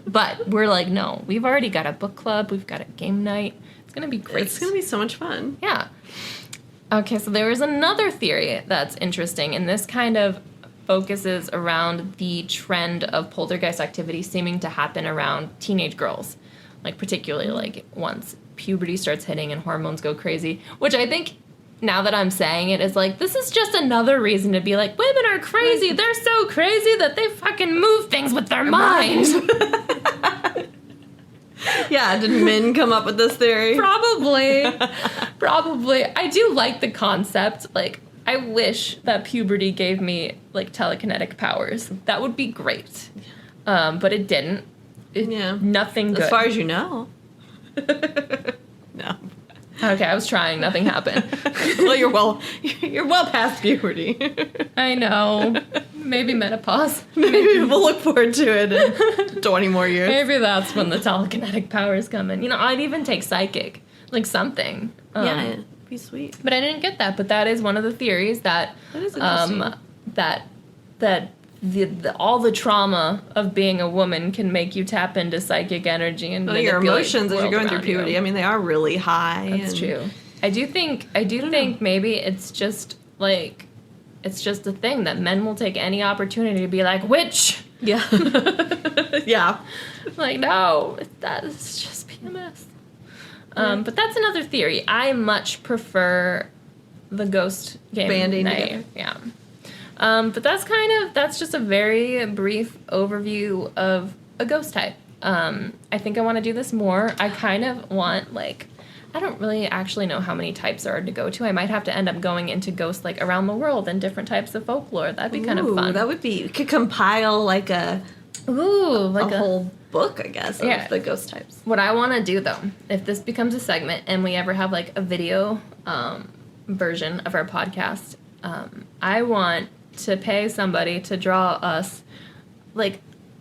S3: But we're like, no, we've already got a book club, we've got a game night. It's gonna be great.
S2: It's gonna be so much fun.
S3: Yeah. Okay, so there is another theory that's interesting, and this kind of focuses around the trend of poltergeist activity seeming to happen around teenage girls, like particularly like once puberty starts hitting and hormones go crazy, which I think now that I'm saying it is like, this is just another reason to be like, women are crazy. They're so crazy that they fucking move things with their minds.
S2: Yeah, did men come up with this theory?
S3: Probably. I do like the concept, like, I wish that puberty gave me, like, telekinetic powers. That would be great. But it didn't. Nothing good.
S2: As far as you know. No.
S3: Okay, I was trying. Nothing happened.
S2: Well, you're well past puberty.
S3: I know. Maybe menopause.
S2: Maybe we'll look forward to it in 20 more years.
S3: Maybe that's when the telekinetic powers come in. You know, I'd even take psychic. Like, something.
S2: Yeah. Be sweet.
S3: But I didn't get that. But that is one of the theories that that all the trauma of being a woman can make you tap into psychic energy and
S2: your emotions as you're going through puberty. I mean, they are really high.
S3: That's true. I do think maybe it's just like, it's just a thing that men will take any opportunity to be like, witch.
S2: Yeah. Yeah.
S3: Like, no, it's just PMS. But that's another theory. I much prefer the ghost game
S2: banding
S3: night.
S2: Together.
S3: Yeah. But that's just a very brief overview of a ghost type. I think I want to do this more. I kind of want, like, I don't really actually know how many types there are to go to. I might have to end up going into ghosts like around the world and different types of folklore. That'd be kind of fun.
S2: That would be. You could compile like a whole book, I guess, of the ghost types.
S3: What I want to do though, if this becomes a segment and we ever have like a video version of our podcast, I want to pay somebody to draw us like.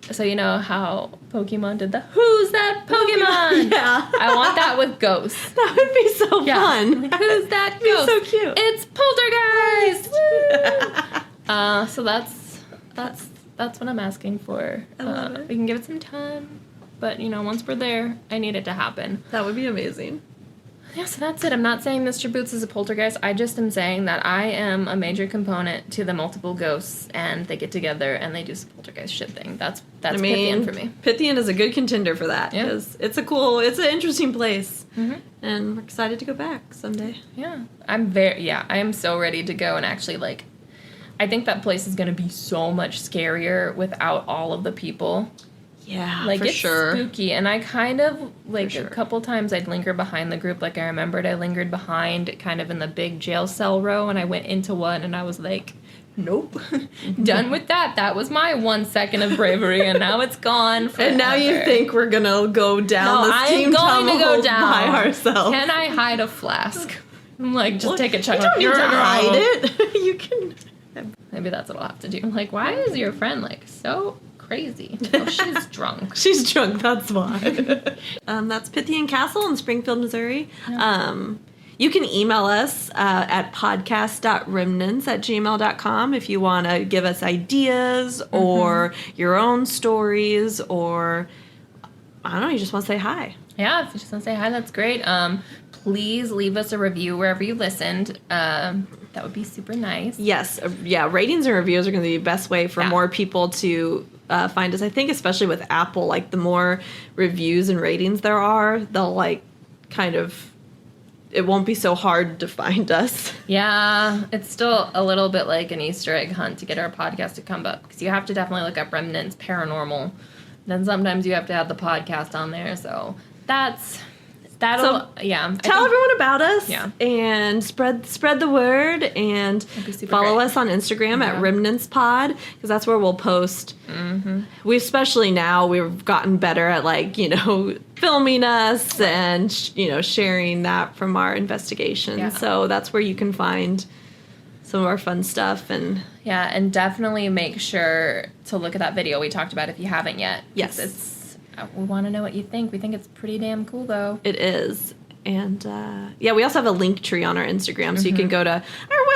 S3: So you know how Pokemon did the "Who's that Pokemon?"
S2: Yeah.
S3: I want that with ghosts.
S2: That would be so fun.
S3: Like, who's that ghost?
S2: So cute.
S3: It's Poltergeist. So that's what I'm asking for.
S2: I love it.
S3: We can give it some time, but once we're there, I need it to happen.
S2: That would be amazing.
S3: Yeah, so that's it. I'm not saying Mr. Boots is a poltergeist. I just am saying that I am a major component to the multiple ghosts, and they get together and they do some poltergeist shit thing. That's Pythian for me.
S2: Pythian is a good contender for that
S3: Yeah.
S2: because it's an interesting place, and we're excited to go back someday.
S3: Yeah, I am so ready to go and actually like. I think that place is going to be so much scarier without all of the people.
S2: Yeah,
S3: like
S2: for
S3: it's
S2: sure.
S3: spooky, and I kind of like
S2: For sure.
S3: a couple times I'd linger behind the group. Like I remembered I lingered behind kind of in the big jail cell row, and I went into one, and I was like, "Nope, done with that. That was my 1 second of bravery, and now it's gone." Forever.
S2: And now you think we're gonna go down
S3: No,
S2: the
S3: I
S2: steam
S3: am going to go
S2: tunnel
S3: down
S2: by ourselves?
S3: Can I hide a flask? I'm like, just take a chunk.
S2: You don't need
S3: Like,
S2: to
S3: "No, no, no."
S2: hide it. You can.
S3: Maybe that's what I'll have to do. I'm like, why is your friend like so crazy? Oh, she's drunk.
S2: She's drunk, that's why. That's Pythian Castle in Springfield, Missouri.
S3: Yeah.
S2: You can email us at podcast.remnants@gmail.com if you want to give us ideas or your own stories, or I don't know, you just want to say hi.
S3: Yeah, if you just want to say hi, that's great. Please leave us a review wherever you listened. That would be super nice.
S2: Yes, ratings and reviews are going to be the best way for more people to find us. I think especially with Apple, like the more reviews and ratings there are, they'll like kind of, it won't be so hard to find us.
S3: Yeah, it's still a little bit like an Easter egg hunt to get our podcast to come up, because you have to definitely look up Remnants Paranormal. Then sometimes you have to have the podcast on there, so that'll
S2: Tell everyone about us, and spread the word, and follow
S3: great.
S2: us on Instagram at Remnants Pod, because that's where we'll post. We especially now we've gotten better at filming us and sharing that from our investigation.
S3: Yeah.
S2: So that's where you can find some of our fun stuff. And
S3: and definitely make sure to look at that video we talked about if you haven't yet.
S2: Yes.
S3: We want to know what you think. We think it's pretty damn cool, though.
S2: It is. And, we also have a link tree on our Instagram, so you can go to... Our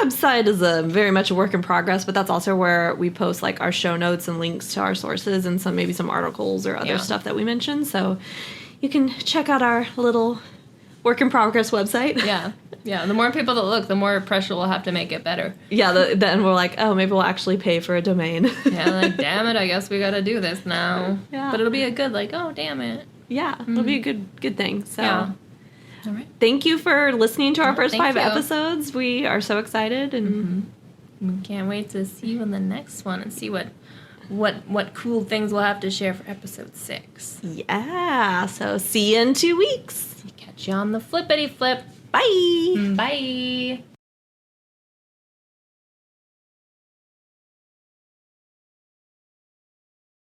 S2: website is very much a work in progress, but that's also where we post, our show notes and links to our sources and maybe some articles or other stuff that we mentioned. So you can check out our little work in progress website.
S3: Yeah. The more people that look, the more pressure we'll have to make it better.
S2: Yeah, then we're like, oh, maybe we'll actually pay for a domain.
S3: Damn it, I guess we gotta do this now.
S2: Yeah.
S3: But it'll be a good, oh, damn it.
S2: Yeah, it'll be a good thing. So
S3: Yeah. All right.
S2: Thank you for listening to our first
S3: thank
S2: 5
S3: you.
S2: episodes. We are so excited, and
S3: We can't wait to see you in the next one and see what cool things we'll have to share for episode 6.
S2: yeah, so see you in 2 weeks.
S3: Catch you on the flippity flip.
S2: Bye.
S3: Bye.